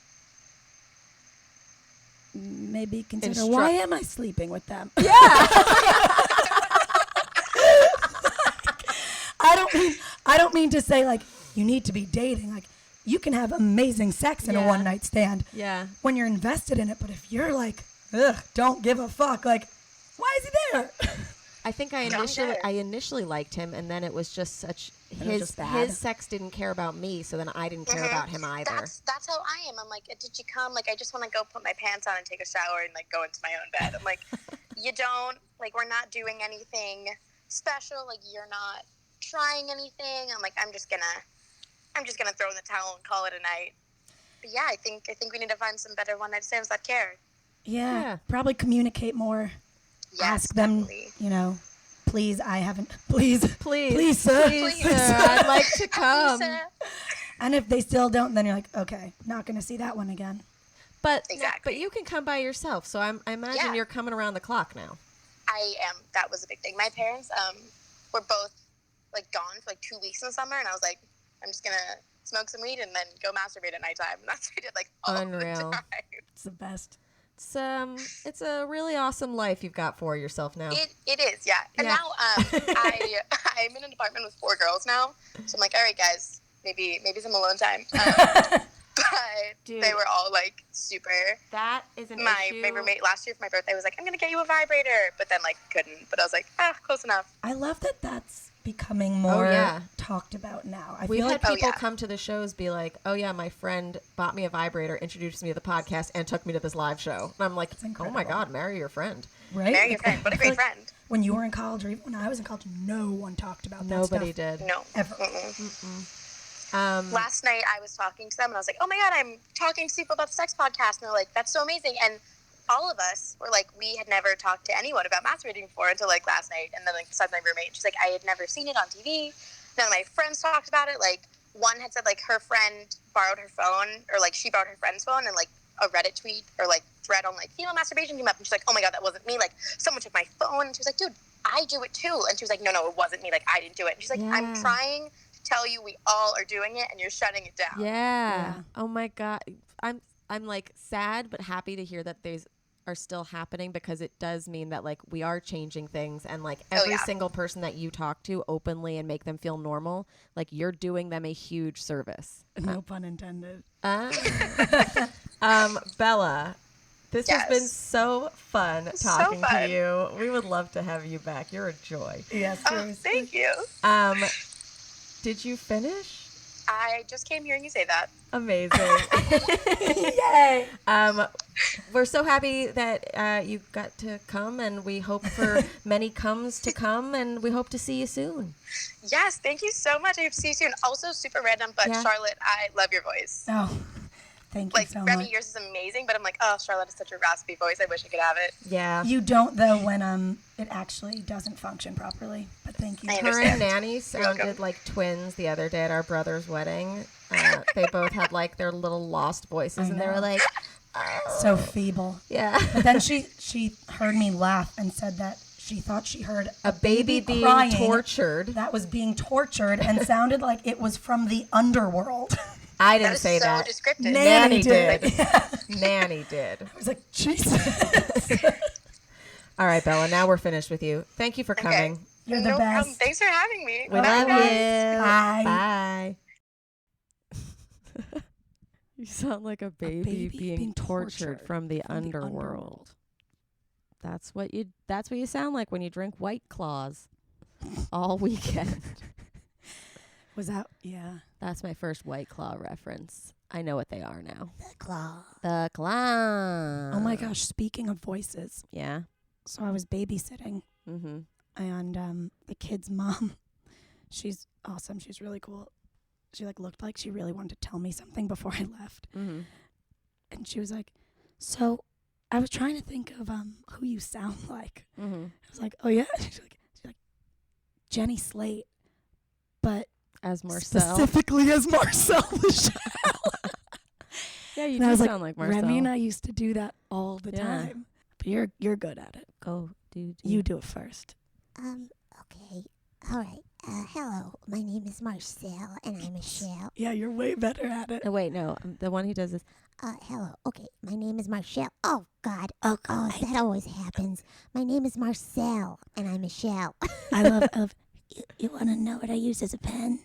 Speaker 2: Maybe consider, why am I sleeping with them?
Speaker 1: Yeah.
Speaker 2: I don't mean to say like you need to be dating. Like you can have amazing sex in a one night stand.
Speaker 1: Yeah.
Speaker 2: When you're invested in it, but if you're like, ugh, don't give a fuck, like, why is he there?
Speaker 1: I think I initially liked him, and then it was just such his sex didn't care about me, so then I didn't care about him either.
Speaker 6: That's how I am. I'm like, did you come? Like, I just want to go put my pants on and take a shower and like go into my own bed. I'm like, you don't, like, we're not doing anything special. Like, you're not trying anything. I'm like, I'm just gonna throw in the towel and call it a night. But yeah, I think we need to find some better one night stands that care.
Speaker 2: Yeah. Probably communicate more.
Speaker 6: Yes,
Speaker 2: ask them,
Speaker 6: definitely.
Speaker 2: Please, sir.
Speaker 1: Please, sir, I'd like to come.
Speaker 2: And if they still don't, then you're like, okay, not going to see that one again.
Speaker 1: But
Speaker 6: exactly.
Speaker 1: But you can come by yourself, so I imagine you're coming around the clock now.
Speaker 6: I am. That was a big thing. My parents were both like gone for like 2 weeks in the summer, and I was like, I'm just gonna smoke some weed and then go masturbate at nighttime. And that's what I did like all
Speaker 1: Unreal.
Speaker 6: the time.
Speaker 2: It's the best.
Speaker 1: It's a really awesome life you've got for yourself now.
Speaker 6: It is, yeah. And now I'm in an apartment with 4 girls now, so I'm like, all right, guys, maybe some alone time. But
Speaker 1: Dude,
Speaker 6: they were all like super.
Speaker 1: That is an
Speaker 6: my
Speaker 1: issue.
Speaker 6: roommate last year for my birthday was like, I'm gonna get you a vibrator, but then like couldn't. But I was like, close enough.
Speaker 2: I love that that's becoming more talked about now.
Speaker 1: We've had people come to the shows be like, oh yeah, my friend bought me a vibrator, introduced me to the podcast, and took me to this live show. And I'm like, oh my God, marry your friend.
Speaker 2: Right?
Speaker 6: Marry your friend. What a great friend.
Speaker 2: When you were in college, or even when I was in college, no one talked about that stuff.
Speaker 1: Nobody did.
Speaker 6: No.
Speaker 2: Ever.
Speaker 6: Last night I was talking to them and I was like, oh my God, I'm talking to people about the sex podcast. And they're like, that's so amazing. And all of us were like, we had never talked to anyone about masturbating before until like last night. And then like besides my roommate, she's like, I had never seen it on TV. None of my friends talked about it. Like one had said like her friend borrowed her phone, or like she borrowed her friend's phone, and like a Reddit tweet or like thread on like female masturbation came up, and she's like, oh my God, that wasn't me. Like someone took my phone. And she was like, dude, I do it too. And she was like, no, it wasn't me. Like I didn't do it. And she's like, I'm trying to tell you we all are doing it and you're shutting it down.
Speaker 1: Yeah. Oh my God. I'm like sad but happy to hear that these are still happening, because it does mean that like we are changing things, and like every single person that you talk to openly and make them feel normal, like you're doing them a huge service.
Speaker 2: No pun intended.
Speaker 1: Bella, this has been so fun talking to you. We would love to have you back. You're a joy.
Speaker 2: Yes.
Speaker 6: Oh, thank you.
Speaker 1: Did you finish?
Speaker 6: I just came hearing you say that.
Speaker 1: Amazing.
Speaker 2: Yay.
Speaker 1: We're so happy that you got to come, and we hope for many comes to come, and we hope to see you soon.
Speaker 6: Yes, thank you so much. I hope to see you soon. Also, super random, but Charlotte, I love your voice.
Speaker 2: Oh, Thank you
Speaker 6: Like,
Speaker 2: so
Speaker 6: Remy,
Speaker 2: much.
Speaker 6: yours is amazing, but I'm like, oh, Charlotte has such a raspy voice. I wish I could have it.
Speaker 1: Yeah.
Speaker 2: You don't though when it actually doesn't function properly. But thank you.
Speaker 6: I
Speaker 1: Her
Speaker 6: understand.
Speaker 1: and Nanny
Speaker 6: You're welcome.
Speaker 1: sounded like twins the other day at our brother's wedding. They both had like their little lost voices,
Speaker 2: I
Speaker 1: and they were
Speaker 2: know.
Speaker 1: like,
Speaker 2: So feeble.
Speaker 1: yeah.
Speaker 2: But then she heard me laugh and said that she thought she heard
Speaker 1: A baby being
Speaker 2: crying
Speaker 1: tortured.
Speaker 2: that was being tortured and sounded like it was from the underworld.
Speaker 1: I
Speaker 6: That
Speaker 1: didn't
Speaker 6: is
Speaker 1: say
Speaker 6: so
Speaker 1: that.
Speaker 6: descriptive.
Speaker 1: Nanny
Speaker 2: did.
Speaker 1: did. Nanny did.
Speaker 2: I was like, Jesus.
Speaker 1: All right, Bella. Now we're finished with you. Thank you for
Speaker 6: Okay.
Speaker 1: coming.
Speaker 2: You're the
Speaker 6: No problem.
Speaker 2: best.
Speaker 6: Thanks for having me.
Speaker 1: We
Speaker 2: Of
Speaker 1: love you.
Speaker 2: course. Bye.
Speaker 1: Bye. You sound like a baby,
Speaker 2: baby
Speaker 1: being,
Speaker 2: being
Speaker 1: tortured
Speaker 2: tortured
Speaker 1: from the
Speaker 2: from the
Speaker 1: underworld.
Speaker 2: underworld.
Speaker 1: That's what you sound like when you drink White Claws all weekend.
Speaker 2: Was that? Yeah.
Speaker 1: That's my first White Claw reference. I know what they are now.
Speaker 2: The claw.
Speaker 1: The claw.
Speaker 2: Oh my gosh. Speaking of voices.
Speaker 1: Yeah.
Speaker 2: So I was babysitting
Speaker 1: Mm-hmm.
Speaker 2: and the kid's mom, she's awesome. She's really cool. She like looked like she really wanted to tell me something before I left.
Speaker 1: Mm-hmm.
Speaker 2: And she was like, so I was trying to think of who you sound like.
Speaker 1: Mm-hmm.
Speaker 2: I was like, oh yeah. She's like Jenny Slate, but
Speaker 1: As Marcel.
Speaker 2: specifically as Marcel Michelle.
Speaker 1: Yeah, you
Speaker 2: And I
Speaker 1: do
Speaker 2: was like,
Speaker 1: sound like Marcel.
Speaker 2: Remy and I used to do that all the
Speaker 1: Yeah.
Speaker 2: time. But you're good at it.
Speaker 1: Go, dude.
Speaker 2: You do it first.
Speaker 7: Okay. All right. Hello. My name is Marcel, and I'm Michelle.
Speaker 2: Yeah, you're way better at it.
Speaker 1: Oh, wait, no. The one he does is,
Speaker 7: Hello. Okay. My name is Marcel. Oh, God.
Speaker 2: Oh,
Speaker 7: Oh, that always happens. My name is Marcel, and I'm Michelle.
Speaker 2: I love. You want to know what I use as a pen?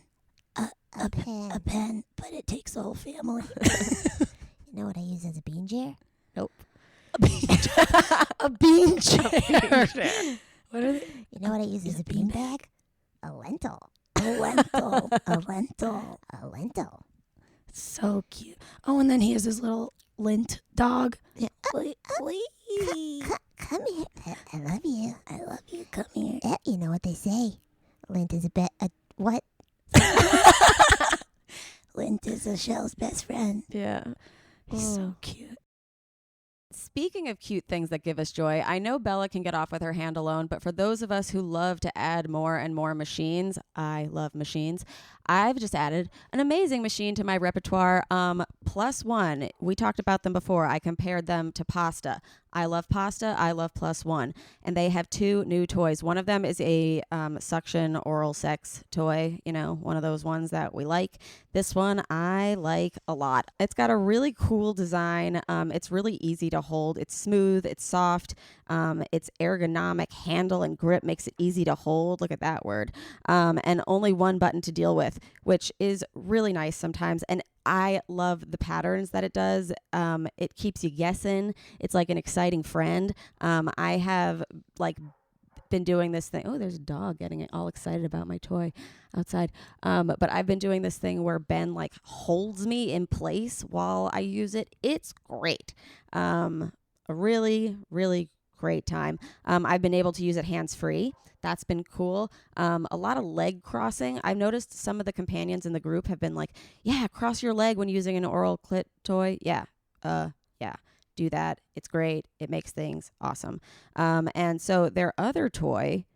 Speaker 7: A pen.
Speaker 2: A pen, but it takes the whole family.
Speaker 7: You know what I use as a bean chair?
Speaker 2: A bean chair. What are they?
Speaker 7: You know what I use as a bean bag? A lentil.
Speaker 2: A lentil. A lentil.
Speaker 7: A lentil.
Speaker 2: So cute. Oh, and then he has his little lint dog.
Speaker 7: Yeah.
Speaker 2: Wait.
Speaker 7: Come here. I love you.
Speaker 2: I love you. Come here.
Speaker 7: You know what they say? Lint is what?
Speaker 2: Lint is a shell's best friend.
Speaker 1: yeah.
Speaker 2: He's
Speaker 1: Oh.
Speaker 2: so cute.
Speaker 1: Speaking of cute things that give us joy, I know Bella can get off with her hand alone, but for those of us who love to add more and more machines, I love machines, I've just added an amazing machine to my repertoire. PLUSONE. We talked about them before. I compared them to pasta. I love pasta. I love PLUSONE. And they have two new toys. One of them is a suction oral sex toy, you know, one of those ones that we like. This one I like a lot. It's got a really cool design. It's really easy to hold. It's smooth. It's soft. Its ergonomic handle and grip makes it easy to hold. Look at that word. And only one button to deal with, which is really nice sometimes. And I love the patterns that it does. It keeps you guessing. It's like an exciting friend. I have like been doing this thing. Oh, there's a dog getting all excited about my toy outside. But I've been doing this thing where Ben like holds me in place while I use it. It's great. A really, really great time. I've been able to use it hands-free. That's been cool. A lot of leg crossing. I've noticed some of the companions in the group have been like, yeah, cross your leg when using an oral clit toy. Yeah. Do that. It's great. It makes things awesome. And so their other toy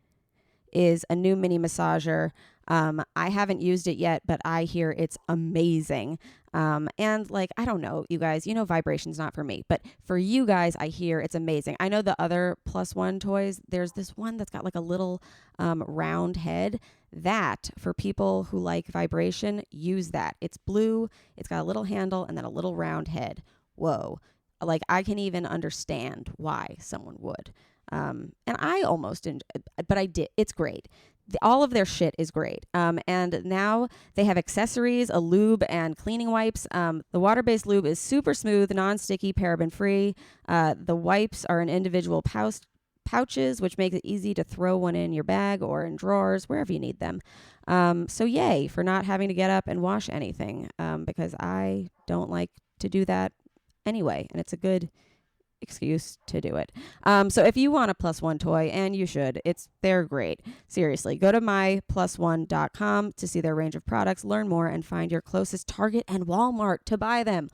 Speaker 1: is a new mini massager. I haven't used it yet, but I hear it's amazing. And like, I don't know, you guys, you know, vibration's not for me, but for you guys, I hear it's amazing. I know the other PLUSONE toys, there's this one that's got like a little, round head that for people who like vibration, use that. It's blue. It's got a little handle and then a little round head. Whoa. Like I can even understand why someone would. And I almost, but I did. It's great. All of their shit is great. And now they have accessories, a lube, and cleaning wipes. The water-based lube is super smooth, non-sticky, paraben-free. The wipes are in individual pouches, which makes it easy to throw one in your bag or in drawers, wherever you need them. So yay for not having to get up and wash anything, because I don't like to do that anyway, and it's a good excuse to do it. So if you want a PLUSONE toy, and you should, they're great. Seriously, go to myplusone.com to see their range of products, learn more, and find your closest Target and Walmart to buy them.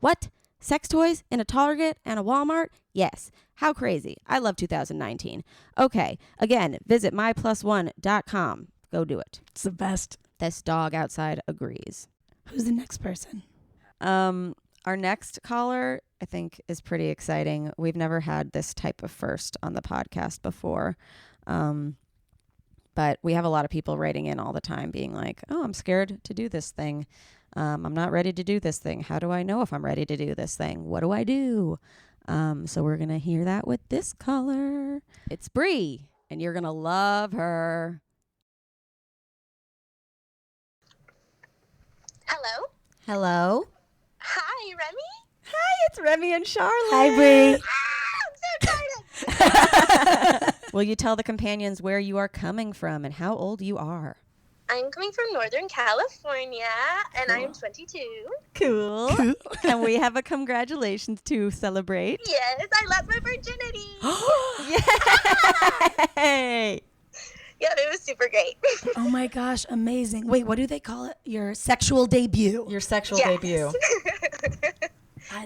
Speaker 1: What? Sex toys in a Target and a Walmart? Yes. How crazy. I love 2019. Okay. Again, visit myplusone.com. Go do it.
Speaker 2: It's the best.
Speaker 1: This dog outside agrees.
Speaker 2: Who's the next person?
Speaker 1: Our next caller, I think, is pretty exciting. We've never had this type of first on the podcast before. But we have a lot of people writing in all the time being like, oh, I'm scared to do this thing. I'm not ready to do this thing. How do I know if I'm ready to do this thing? What do I do? So we're going to hear that with this caller. It's Bree, and you're going to love her.
Speaker 6: Hello.
Speaker 1: Hello.
Speaker 6: Hi, Remy.
Speaker 1: Hi, it's Remy and Charlotte.
Speaker 2: Hi, Bree.
Speaker 6: I'm so excited.
Speaker 1: Will you tell the companions where you are coming from and how old you are?
Speaker 6: I'm coming from Northern California, and I'm 22.
Speaker 1: Cool. And we have a congratulations to celebrate.
Speaker 6: Yes, I lost my virginity.
Speaker 1: Yay!
Speaker 6: Yeah, it was super great.
Speaker 2: Oh my gosh, amazing. Wait, what do they call it? Your sexual debut.
Speaker 1: Your sexual
Speaker 6: Yes.
Speaker 1: debut.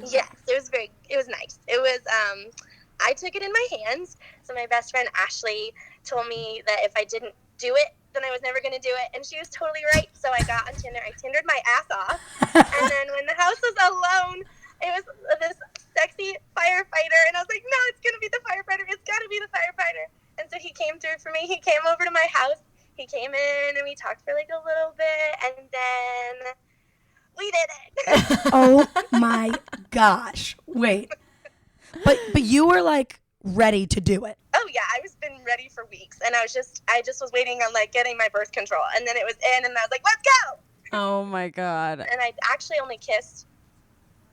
Speaker 6: Yes, it was nice. It was, I took it in my hands. So my best friend Ashley told me that if I didn't do it, then I was never going to do it. And she was totally right. So I got on Tinder. I Tindered my ass off. And then when the house was alone, it was this sexy firefighter. And I was like, no, it's going to be the firefighter. It's got to be the firefighter. And so he came through for me. He came over to my house. He came in and we talked for like a little bit. And then we did it.
Speaker 2: Oh my gosh. Wait. But you were like ready to do it.
Speaker 6: Oh yeah, I was been ready for weeks, and I just was waiting on like getting my birth control, and then it was in, and I was like, let's go.
Speaker 1: Oh my God.
Speaker 6: And I actually only kissed,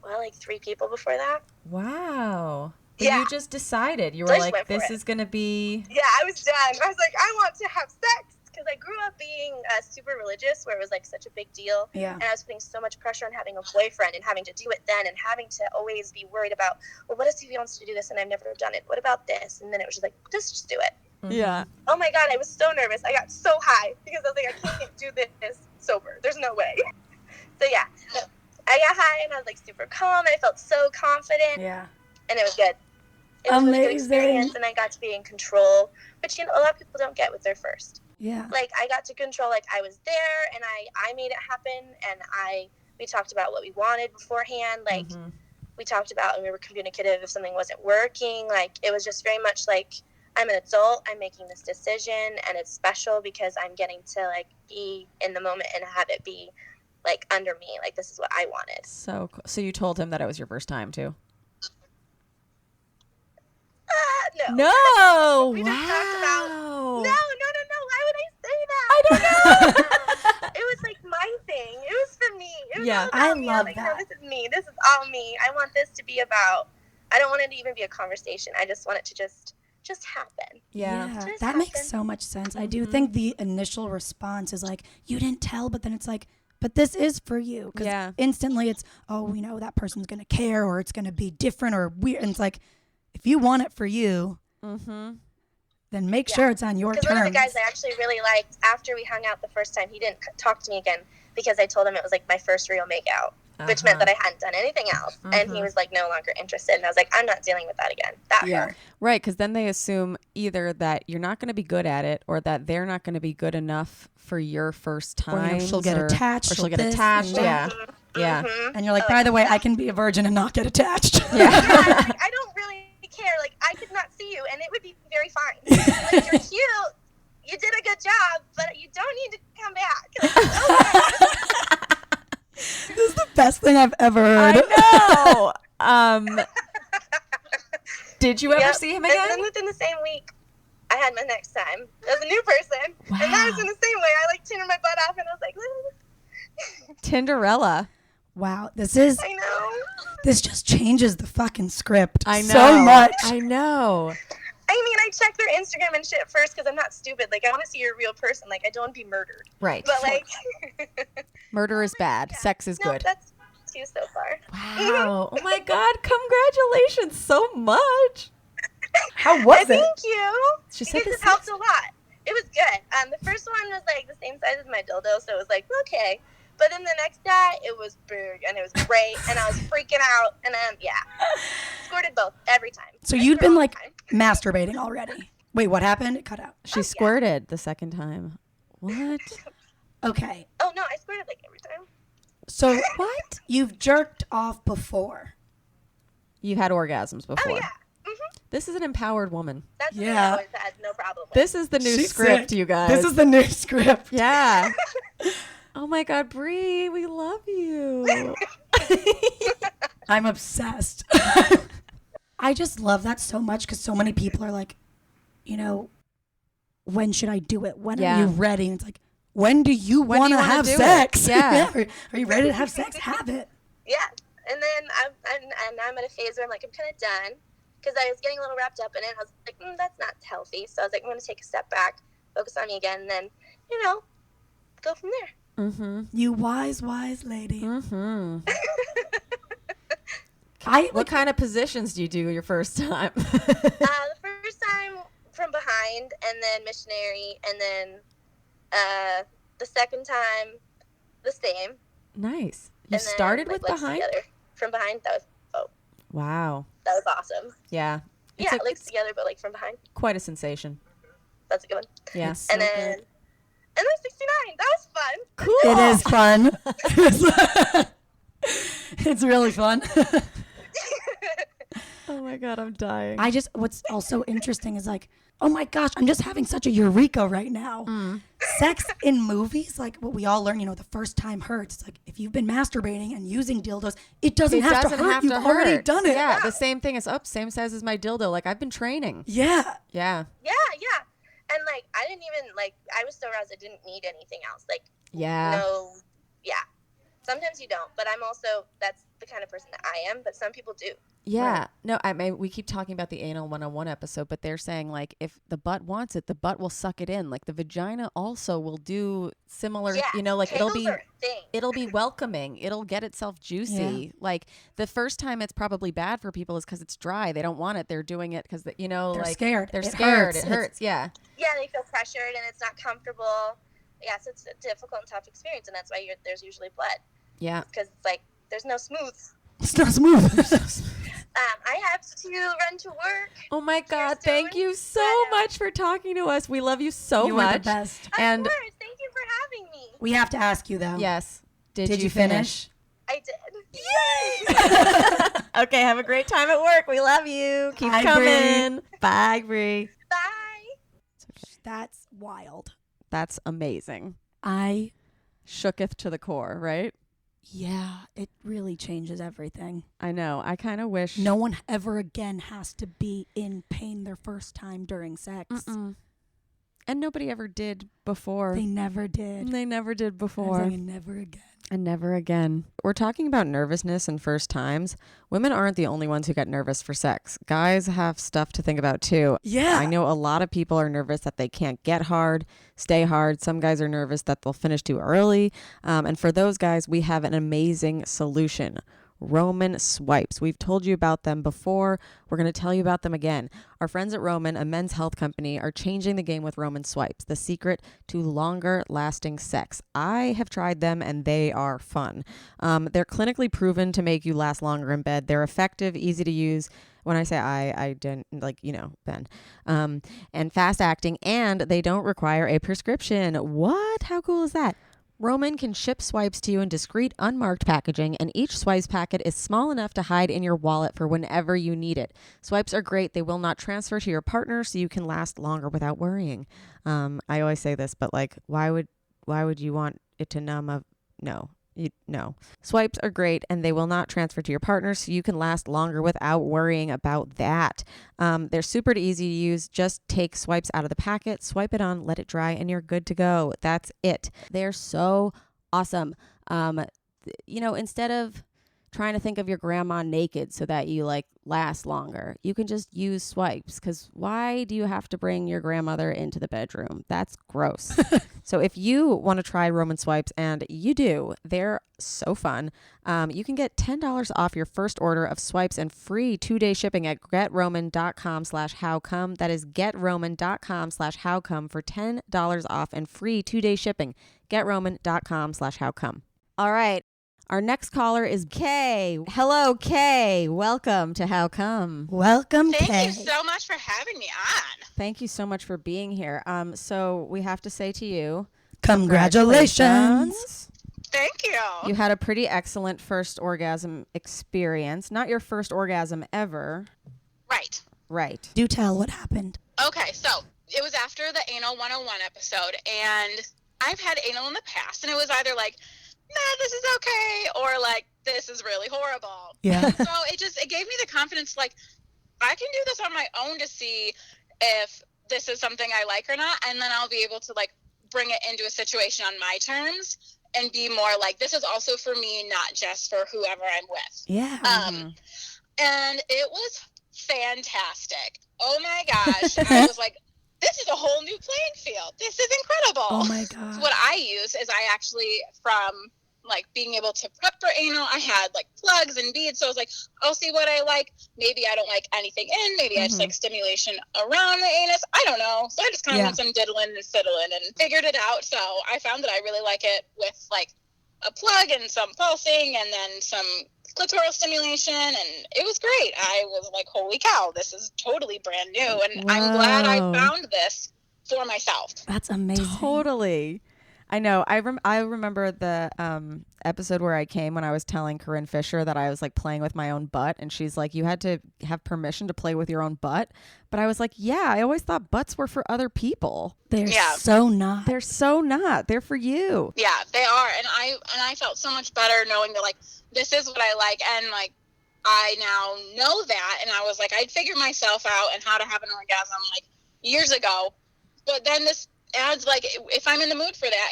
Speaker 6: like 3 people before that.
Speaker 1: Wow. But
Speaker 6: Yeah.
Speaker 1: you just decided. You
Speaker 6: So
Speaker 1: were
Speaker 6: I just
Speaker 1: like,
Speaker 6: went for
Speaker 1: this
Speaker 6: it.
Speaker 1: is going to be...
Speaker 6: Yeah, I was done. I was like, I want to have sex, because I grew up being super religious, where it was like such a big deal.
Speaker 2: Yeah.
Speaker 6: And I was putting so much pressure on having a boyfriend and having to do it then, and having to always be worried about, well, what if he wants to do this and I've never done it? What about this? And then it was just like, just do it.
Speaker 1: Yeah.
Speaker 6: Oh my God, I was so nervous. I got so high because I was like, I can't do this sober. There's no way. So yeah, I got high and I was like super calm. I felt so confident.
Speaker 2: Yeah.
Speaker 6: And it was good. It was a really good
Speaker 2: Amazing.
Speaker 6: experience, and I got to be in control, which a lot of people don't get with their first.
Speaker 2: Yeah.
Speaker 6: Like, I got to control, like, I was there, and I made it happen, and we talked about what we wanted beforehand. Like, we talked about, and we were communicative if something wasn't working. Like, it was just very much like, I'm an adult, I'm making this decision, and it's special because I'm getting to, like, be in the moment and have it be, like, under me. Like, this is what I wanted.
Speaker 1: So cool. So you told him that it was your first time too?
Speaker 6: No.
Speaker 1: No.
Speaker 6: We just talked about,
Speaker 1: Wow.
Speaker 6: no. Why would I say that?
Speaker 1: I don't know.
Speaker 6: It was like my thing. It was for me. It was
Speaker 1: Yeah.
Speaker 6: all about
Speaker 2: I
Speaker 6: me.
Speaker 2: love
Speaker 6: I'm like,
Speaker 2: that.
Speaker 6: No, this is me. This is all me. I want this to be about. I don't want it to even be a conversation. I just want it to just happen.
Speaker 1: Yeah.
Speaker 2: Yeah,
Speaker 6: Just
Speaker 2: that makes
Speaker 6: happen.
Speaker 2: so much sense. I do think the initial response is like, you didn't tell, but then it's like, but this is for you. Because
Speaker 1: Yeah.
Speaker 2: instantly it's, oh, that person's going to care, or it's going to be different or weird. And it's like, if you want it for you, then make sure it's on your
Speaker 6: Because
Speaker 2: terms.
Speaker 6: one of the guys I actually really liked, after we hung out the first time, he didn't talk to me again because I told him it was like my first real makeout, which meant that I hadn't done anything else. And he was like no longer interested. And I was like, I'm not dealing with that again. That hurt.
Speaker 1: Right, because then they assume either that you're not going to be good at it, or that they're not going to be good enough for your first time.
Speaker 2: she'll get attached,
Speaker 1: Or she'll
Speaker 2: she'll
Speaker 1: get
Speaker 2: this
Speaker 1: attached.
Speaker 2: and
Speaker 1: Yeah.
Speaker 2: that.
Speaker 1: Yeah.
Speaker 2: And you're like, by the way, I can be a virgin and not get attached.
Speaker 1: Yeah.
Speaker 6: Like, I don't really care. Like, I could not see you, and it would be very fine. Like, you're cute. You did a good job, but you don't need to come back. Like,
Speaker 2: This is the best thing I've ever heard.
Speaker 1: I know. Did you ever see him
Speaker 6: And
Speaker 1: again?
Speaker 6: then within the same week, I had my next time. As a new person.
Speaker 1: Wow.
Speaker 6: And that was in the same way. I like tindered my butt off, and I was like,
Speaker 1: Tinderella.
Speaker 2: Wow, this
Speaker 6: I know.
Speaker 2: just changes the fucking script
Speaker 1: I know.
Speaker 2: so much.
Speaker 1: I know.
Speaker 6: I mean, I check their Instagram and shit first because I'm not stupid. Like, I want to see you're a real person. Like, I don't want to be murdered.
Speaker 1: Right.
Speaker 6: But, like,
Speaker 1: Murder is bad. Sex is
Speaker 6: no,
Speaker 1: good.
Speaker 6: that's 2 so far.
Speaker 1: Wow. Oh my God. Congratulations so much.
Speaker 2: How was it?
Speaker 6: Thank you.
Speaker 1: She said
Speaker 6: Because
Speaker 1: this
Speaker 6: it helped a lot. It was good. The first one was, like, the same size as my dildo, so it was like, okay. But then the next guy, it was big and it was great, and I was freaking out, and then squirted both every time.
Speaker 2: So you'd been like masturbating already. Wait, what happened? It cut out.
Speaker 1: She squirted the second time. What?
Speaker 2: Okay.
Speaker 6: Oh no, I squirted like every time.
Speaker 2: So what? You've jerked off before.
Speaker 1: You had orgasms before.
Speaker 6: Oh yeah.
Speaker 1: This is an empowered woman.
Speaker 6: That's something I always had no problem with.
Speaker 1: This is the new
Speaker 2: She's
Speaker 1: script,
Speaker 2: sick.
Speaker 1: you guys.
Speaker 2: This is the new script.
Speaker 1: Yeah. Oh my God, Bree, we love you.
Speaker 2: I'm obsessed. I just love that so much because so many people are like, you know, when should I do it? When are you ready? And it's like, when do you want to have sex?
Speaker 1: Yeah.
Speaker 2: Are you ready to have sex? Have it.
Speaker 6: Yeah. And then I'm at a phase where I'm like, I'm kind of done because I was getting a little wrapped up in it. I was like, that's not healthy. So I was like, I'm going to take a step back, focus on me again, and then, you know, go from there.
Speaker 1: Mm-hmm.
Speaker 2: You wise lady.
Speaker 1: Mm-hmm.
Speaker 2: What
Speaker 1: kind of positions do you do your first time?
Speaker 6: The first time from behind, and then missionary, and then the second time the same.
Speaker 1: Nice. You started with behind?
Speaker 6: Together. From behind, that was
Speaker 1: wow.
Speaker 6: That was awesome.
Speaker 1: Yeah.
Speaker 6: Legs together, but like from behind.
Speaker 1: Quite a sensation.
Speaker 6: That's a good one.
Speaker 1: Yeah.
Speaker 6: And then 69. That was fun.
Speaker 2: Cool. It is fun. It's really fun.
Speaker 1: Oh my God, I'm dying.
Speaker 2: What's also interesting is like, oh my gosh, I'm just having such a eureka right now. Sex in movies, like what we all learn, you know, the first time hurts. It's like if you've been masturbating and using dildos, it doesn't have to hurt. You've already done it.
Speaker 1: Yeah, the same thing is same size as my dildo. Like I've been training.
Speaker 2: Yeah.
Speaker 1: Yeah.
Speaker 6: Yeah. And like I didn't even I was so aroused I didn't need anything else. Like sometimes you don't, but I'm also that's the kind of person that I am, but some people do.
Speaker 1: Yeah.
Speaker 2: Right.
Speaker 1: No, I mean, we keep talking about the anal 101 episode, but they're saying like if the butt wants it, the butt will suck it in. Like the vagina also will do similar, you know, like it'll be welcoming. It'll get itself juicy. Yeah. Like the first time it's probably bad for people is because it's dry. They don't want it. They're doing it because, you know,
Speaker 2: they're
Speaker 1: like
Speaker 2: scared.
Speaker 1: They're scared. It hurts. Yeah.
Speaker 6: Yeah. They feel pressured and it's not comfortable. Yeah. So it's a difficult and tough experience. And that's why there's usually blood.
Speaker 1: Yeah.
Speaker 6: Because it's like, there's no smooth.
Speaker 2: It's not smooth.
Speaker 6: I have to run to work.
Speaker 1: Oh my God! Thank you so much for talking to us. We love you so much.
Speaker 2: You were the best.
Speaker 6: Of course. Thank you for having me.
Speaker 2: We have to ask you though.
Speaker 1: Yes.
Speaker 2: Did you finish?
Speaker 6: I did.
Speaker 1: Yay! Okay. Have a great time at work. We love you. Keep coming.
Speaker 2: Bree.
Speaker 1: Bye, Bree.
Speaker 6: Bye.
Speaker 2: That's wild.
Speaker 1: That's amazing.
Speaker 2: I
Speaker 1: shooketh to the core, right?
Speaker 2: Yeah, it really changes everything.
Speaker 1: I know. I kind of wish
Speaker 2: no one ever again has to be in pain their first time during sex.
Speaker 1: And nobody ever did before.
Speaker 2: They never did.
Speaker 1: They never did before.
Speaker 2: And never again.
Speaker 1: And never again. We're talking about nervousness and first times. Women aren't the only ones who get nervous for sex. Guys have stuff to think about too.
Speaker 2: Yeah.
Speaker 1: I know a lot of people are nervous that they can't get hard, stay hard. Some guys are nervous that they'll finish too early. And for those guys, we have an amazing solution. Roman swipes. We've told you about them before. We're going to tell you about them again. Our friends at Roman, a men's health company, are changing the game with Roman swipes, the secret to longer lasting sex. I have tried them and they are fun. They're clinically proven to make you last longer in bed. They're effective, easy to use. When I say I didn't, like, you know, Ben. And fast acting, and they don't require a prescription. What? How cool is that? Roman can ship swipes to you in discreet, unmarked packaging, and each swipes packet is small enough to hide in your wallet for whenever you need it. Swipes are great. They will not transfer to your partner, so you can last longer without worrying. I always say this, but like, why would you want it to numb? No. Swipes are great and they will not transfer to your partner, so you can last longer without worrying about that. They're super easy to use. Just take swipes out of the packet, swipe it on, let it dry, and you're good to go. That's it. They're so awesome. You know, instead of trying to think of your grandma naked so that you like last longer, you can just use swipes, because why do you have to bring your grandmother into the bedroom? That's gross. So if you want to try Roman swipes, and you do, they're so fun. You can get $10 off your first order of swipes and free 2-day shipping at getroman.com/howcum. That is getroman.com/howcum for $10 off and free 2-day shipping. getroman.com/howcum. All right. Our next caller is Kay. Hello, Kay. Welcome to How Come.
Speaker 2: Welcome, Kay.
Speaker 8: Thank you so much for having me on.
Speaker 1: Thank you so much for being here. So we have to say to you,
Speaker 2: Congratulations.
Speaker 8: Thank you.
Speaker 1: You had a pretty excellent first orgasm experience. Not your first orgasm ever.
Speaker 8: Right.
Speaker 1: Right.
Speaker 2: Do tell what happened.
Speaker 8: Okay, so it was after the Anal 101 episode, and I've had anal in the past, and it was either like, nah, this is okay, or like, this is really horrible.
Speaker 2: Yeah.
Speaker 8: So it gave me the confidence, like, I can do this on my own to see if this is something I like or not, and then I'll be able to, like, bring it into a situation on my terms and be more like, this is also for me, not just for whoever I'm with.
Speaker 2: Yeah.
Speaker 8: And it was fantastic. Oh my gosh. I was like, this is a whole new playing field. This is incredible.
Speaker 2: Oh my God.
Speaker 8: So what I use is I actually, from like being able to prep for anal, I had like plugs and beads. So I was like, I'll see what I like. Maybe I don't like anything in. Maybe I just like stimulation around the anus. I don't know. So I just kind of went some diddling and fiddling and figured it out. So I found that I really like it with like a plug and some pulsing and then some clitoral stimulation, and it was great. I was like, holy cow, this is totally brand new, and I'm glad I found this for myself.
Speaker 2: That's amazing.
Speaker 1: Totally. I know. I remember the episode where I came when I was telling Corinne Fisher that I was like playing with my own butt, and she's like, you had to have permission to play with your own butt. But I was like, yeah, I always thought butts were for other people.
Speaker 2: They're so not.
Speaker 1: They're so not. They're for you.
Speaker 8: Yeah, they are. And I felt so much better knowing that like this is what I like, and like I now know that, and I was like, I'd figured myself out and how to have an orgasm like years ago. But then this adds like, if I'm in the mood for that,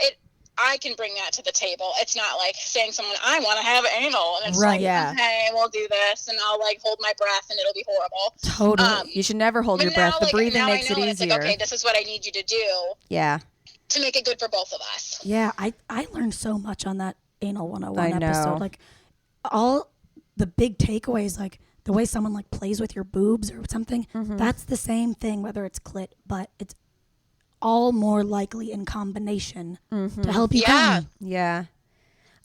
Speaker 8: I can bring that to the table. It's not like saying someone, I want to have anal, and it's like, okay, we'll do this, and I'll like hold my breath, and it'll be horrible.
Speaker 2: Totally.
Speaker 1: You should never hold your breath. The breathing makes it easier.
Speaker 8: It's like, okay, this is what I need you to do.
Speaker 1: Yeah.
Speaker 8: To make it good for both of us.
Speaker 2: Yeah, I learned so much on that Anal 101
Speaker 1: I
Speaker 2: episode.
Speaker 1: know.
Speaker 2: Like all the big takeaways, like the way someone like plays with your boobs or something, that's the same thing, whether it's clit, but it's all more likely in combination to help you come.
Speaker 1: Yeah.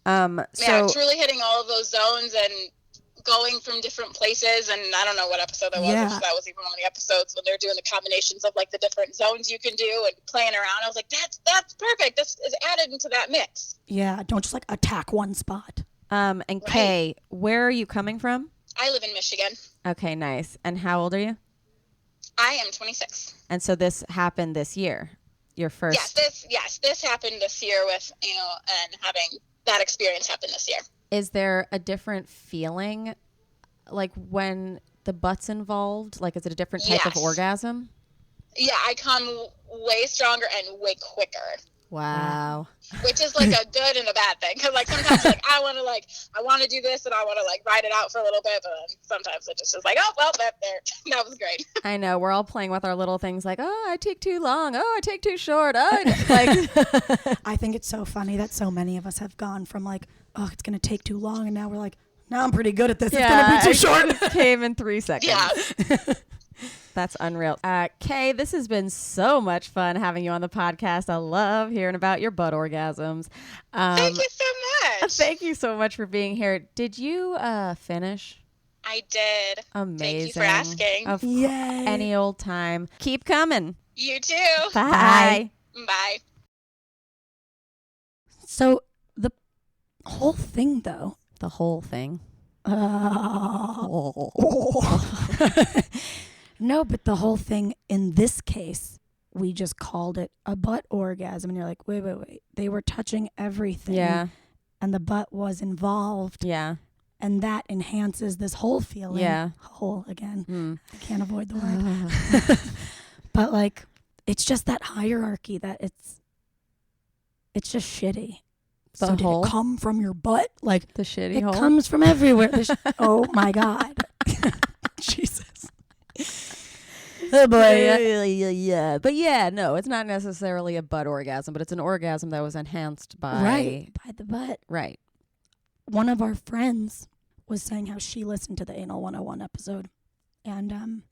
Speaker 8: Yeah, it's really hitting all of those zones and going from different places. And I don't know what episode that was. If that was even one of the episodes when they're doing the combinations of like the different zones you can do and playing around. I was like, that's perfect. This is added into that mix.
Speaker 2: Yeah, don't just like attack one spot.
Speaker 1: And Kay, where are you coming from?
Speaker 8: I live in Michigan.
Speaker 1: Okay, nice. And how old are you?
Speaker 8: I am 26.
Speaker 1: And so this happened this year, your first.
Speaker 8: Yes, this happened this year with, and having that experience happen this year.
Speaker 1: Is there a different feeling, like when the butt's involved? Like, is it a different type of orgasm?
Speaker 8: Yeah, I come way stronger and way quicker.
Speaker 1: Wow.
Speaker 8: Which is like a good and a bad thing, because like sometimes like I want to do this and I want to like ride it out for a little bit, but then sometimes it just is like, oh well, that was great.
Speaker 1: I know, we're all playing with our little things like, oh, I take too long, oh, I take too short, oh, like.
Speaker 2: I think it's so funny that so many of us have gone from like, oh, it's gonna take too long, and now we're like, now I'm pretty good at this. It's gonna be too short.
Speaker 1: It came in 3 seconds.
Speaker 8: Yeah.
Speaker 1: That's unreal. Kay, this has been so much fun having you on the podcast. I love hearing about your butt orgasms.
Speaker 8: Thank you so much.
Speaker 1: Thank you so much for being here. Did you finish?
Speaker 8: I did.
Speaker 1: Amazing.
Speaker 8: Thank you for asking.
Speaker 2: Yay.
Speaker 1: Any old time. Keep coming.
Speaker 8: You too.
Speaker 1: Bye.
Speaker 8: Bye.
Speaker 2: So the whole thing, though.
Speaker 1: The whole thing.
Speaker 2: No, but the whole thing in this case, we just called it a butt orgasm. And you're like, wait. They were touching everything.
Speaker 1: Yeah.
Speaker 2: And the butt was involved.
Speaker 1: Yeah.
Speaker 2: And that enhances this whole feeling.
Speaker 1: Yeah.
Speaker 2: Whole again. I can't avoid the word. But like, it's just that hierarchy that it's just shitty. So did it come from your butt? Like
Speaker 1: the shitty
Speaker 2: it
Speaker 1: hole?
Speaker 2: It comes from everywhere. Oh my God. Jesus. Oh boy.
Speaker 1: Yeah. But yeah, no, it's not necessarily a butt orgasm, but it's an orgasm that was enhanced by
Speaker 2: the butt.
Speaker 1: Right.
Speaker 2: One of our friends was saying how she listened to the Anal 101 episode, and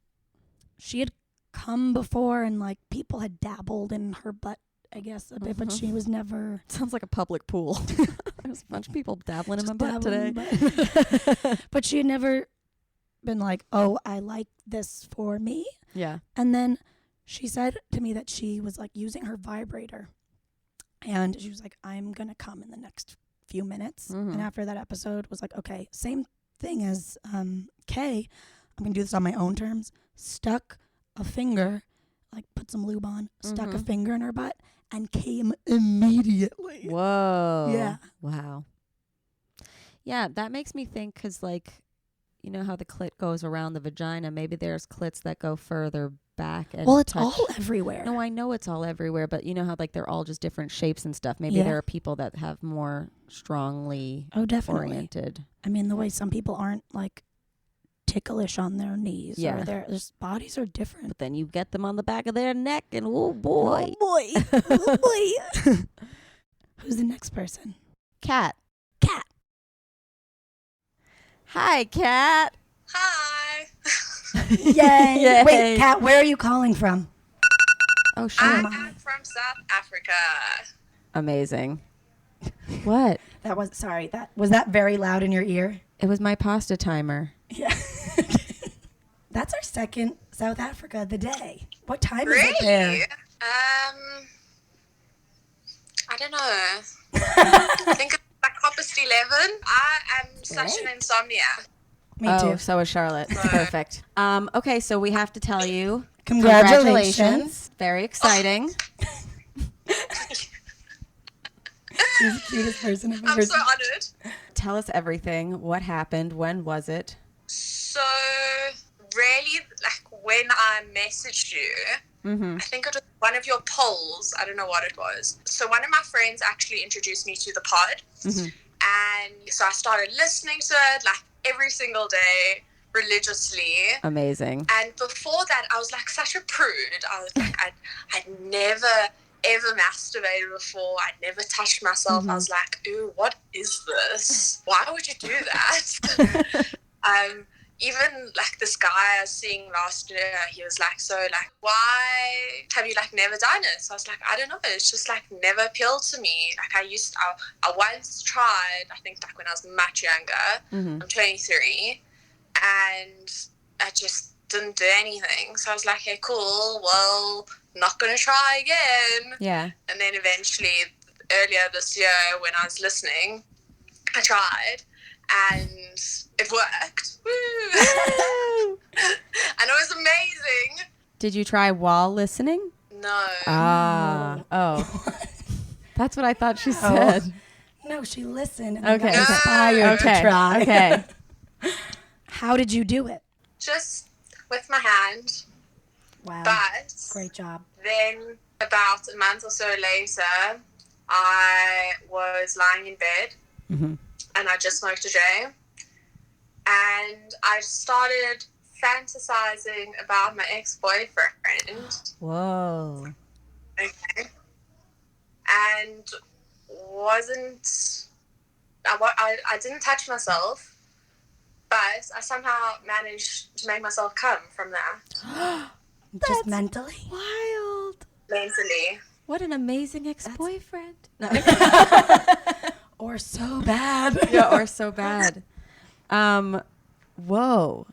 Speaker 2: she had come before, and like people had dabbled in her butt, I guess, a bit, but she was never.
Speaker 1: Sounds like a public pool. There's a bunch of people dabbling in my
Speaker 2: Just
Speaker 1: butt
Speaker 2: dabbling
Speaker 1: today.
Speaker 2: in but she had never been like, oh, I like this for me.
Speaker 1: Yeah.
Speaker 2: And then she said to me that she was like using her vibrator. And she was like, I'm going to come in the next few minutes. And after that episode was like, okay, same thing as Kay. I'm going to do this on my own terms. Stuck a finger, like put some lube on, stuck a finger in her butt and came immediately.
Speaker 1: Whoa.
Speaker 2: Yeah.
Speaker 1: Wow. Yeah, that makes me think because, like, you know how the clit goes around the vagina? Maybe there's clits that go further back and
Speaker 2: Well, it's
Speaker 1: touch.
Speaker 2: all everywhere.
Speaker 1: No, I know it's all everywhere, but you know how like they're all just different shapes and stuff. Maybe
Speaker 2: Yeah.
Speaker 1: there are people that have more strongly
Speaker 2: definitely.
Speaker 1: oriented.
Speaker 2: I mean, the way some people aren't like ticklish on their knees.
Speaker 1: Yeah.
Speaker 2: Or their bodies are different.
Speaker 1: But then you get them on the back of their neck and oh boy.
Speaker 2: boy. Oh boy. Who's the next person?
Speaker 1: Cat.
Speaker 2: Cat.
Speaker 1: Hi, Cat.
Speaker 8: Hi.
Speaker 2: Yay.
Speaker 1: Yay.
Speaker 2: Wait, Kat, where are you calling from?
Speaker 1: Oh, shit.
Speaker 8: I'm from South Africa.
Speaker 1: Amazing. What?
Speaker 2: That was was that very loud in your ear?
Speaker 1: It was my pasta timer.
Speaker 2: Yeah. That's our second South Africa of the day. What time is
Speaker 8: Really?
Speaker 2: it there?
Speaker 8: I don't know. I think it's like 11:30. I am such an insomnia.
Speaker 2: Me
Speaker 1: Oh,
Speaker 2: too.
Speaker 1: so is Charlotte. Perfect. Okay, so we have to tell you.
Speaker 2: Congratulations.
Speaker 1: Very exciting.
Speaker 2: She's the cutest person I've
Speaker 8: I'm
Speaker 2: ever
Speaker 8: so honored.
Speaker 1: Tell us everything. What happened? When was it?
Speaker 8: So, really, like when I messaged you,
Speaker 1: Mm-hmm.
Speaker 8: I think it was one of your polls. I don't know what it was. So one of my friends actually introduced me to the pod.
Speaker 1: Mm-hmm.
Speaker 8: And so I started listening to it like every single day religiously.
Speaker 1: Amazing.
Speaker 8: And before that, I was like such a prude. I was like, I'd never, ever masturbated before. I'd never touched myself.
Speaker 1: Mm-hmm.
Speaker 8: I was like, ooh, what is this? Why would you do that? Even like this guy I was seeing last year, he was like, so like, why have you like never done it? So I was like, I don't know. It's just like never appealed to me. Like I once tried, I think like when I was much younger.
Speaker 1: Mm-hmm.
Speaker 8: I'm 23 and I just didn't do anything. So I was like, hey, cool. Well, not going to try again.
Speaker 1: Yeah.
Speaker 8: And then eventually earlier this year when I was listening, I tried. And it worked. Woo! And it was amazing.
Speaker 1: Did you try while listening?
Speaker 8: No.
Speaker 1: Ah. Oh. That's what I thought she said.
Speaker 2: No, she listened and
Speaker 1: Okay.
Speaker 2: got inspired to try.
Speaker 1: Okay.
Speaker 2: How did you do it?
Speaker 8: Just with my hand.
Speaker 2: Wow.
Speaker 8: But
Speaker 2: Great job.
Speaker 8: then about a month or so later, I was lying in bed.
Speaker 1: Mm-hmm.
Speaker 8: And I just smoked a J. And I started fantasizing about my ex-boyfriend.
Speaker 1: Whoa.
Speaker 8: Okay. And I didn't touch myself, but I somehow managed to make myself come from that.
Speaker 2: Just mentally?
Speaker 1: Wild.
Speaker 8: Mentally.
Speaker 1: What an amazing ex-boyfriend. No.
Speaker 2: Or so bad.
Speaker 1: Yeah, or so bad. Whoa.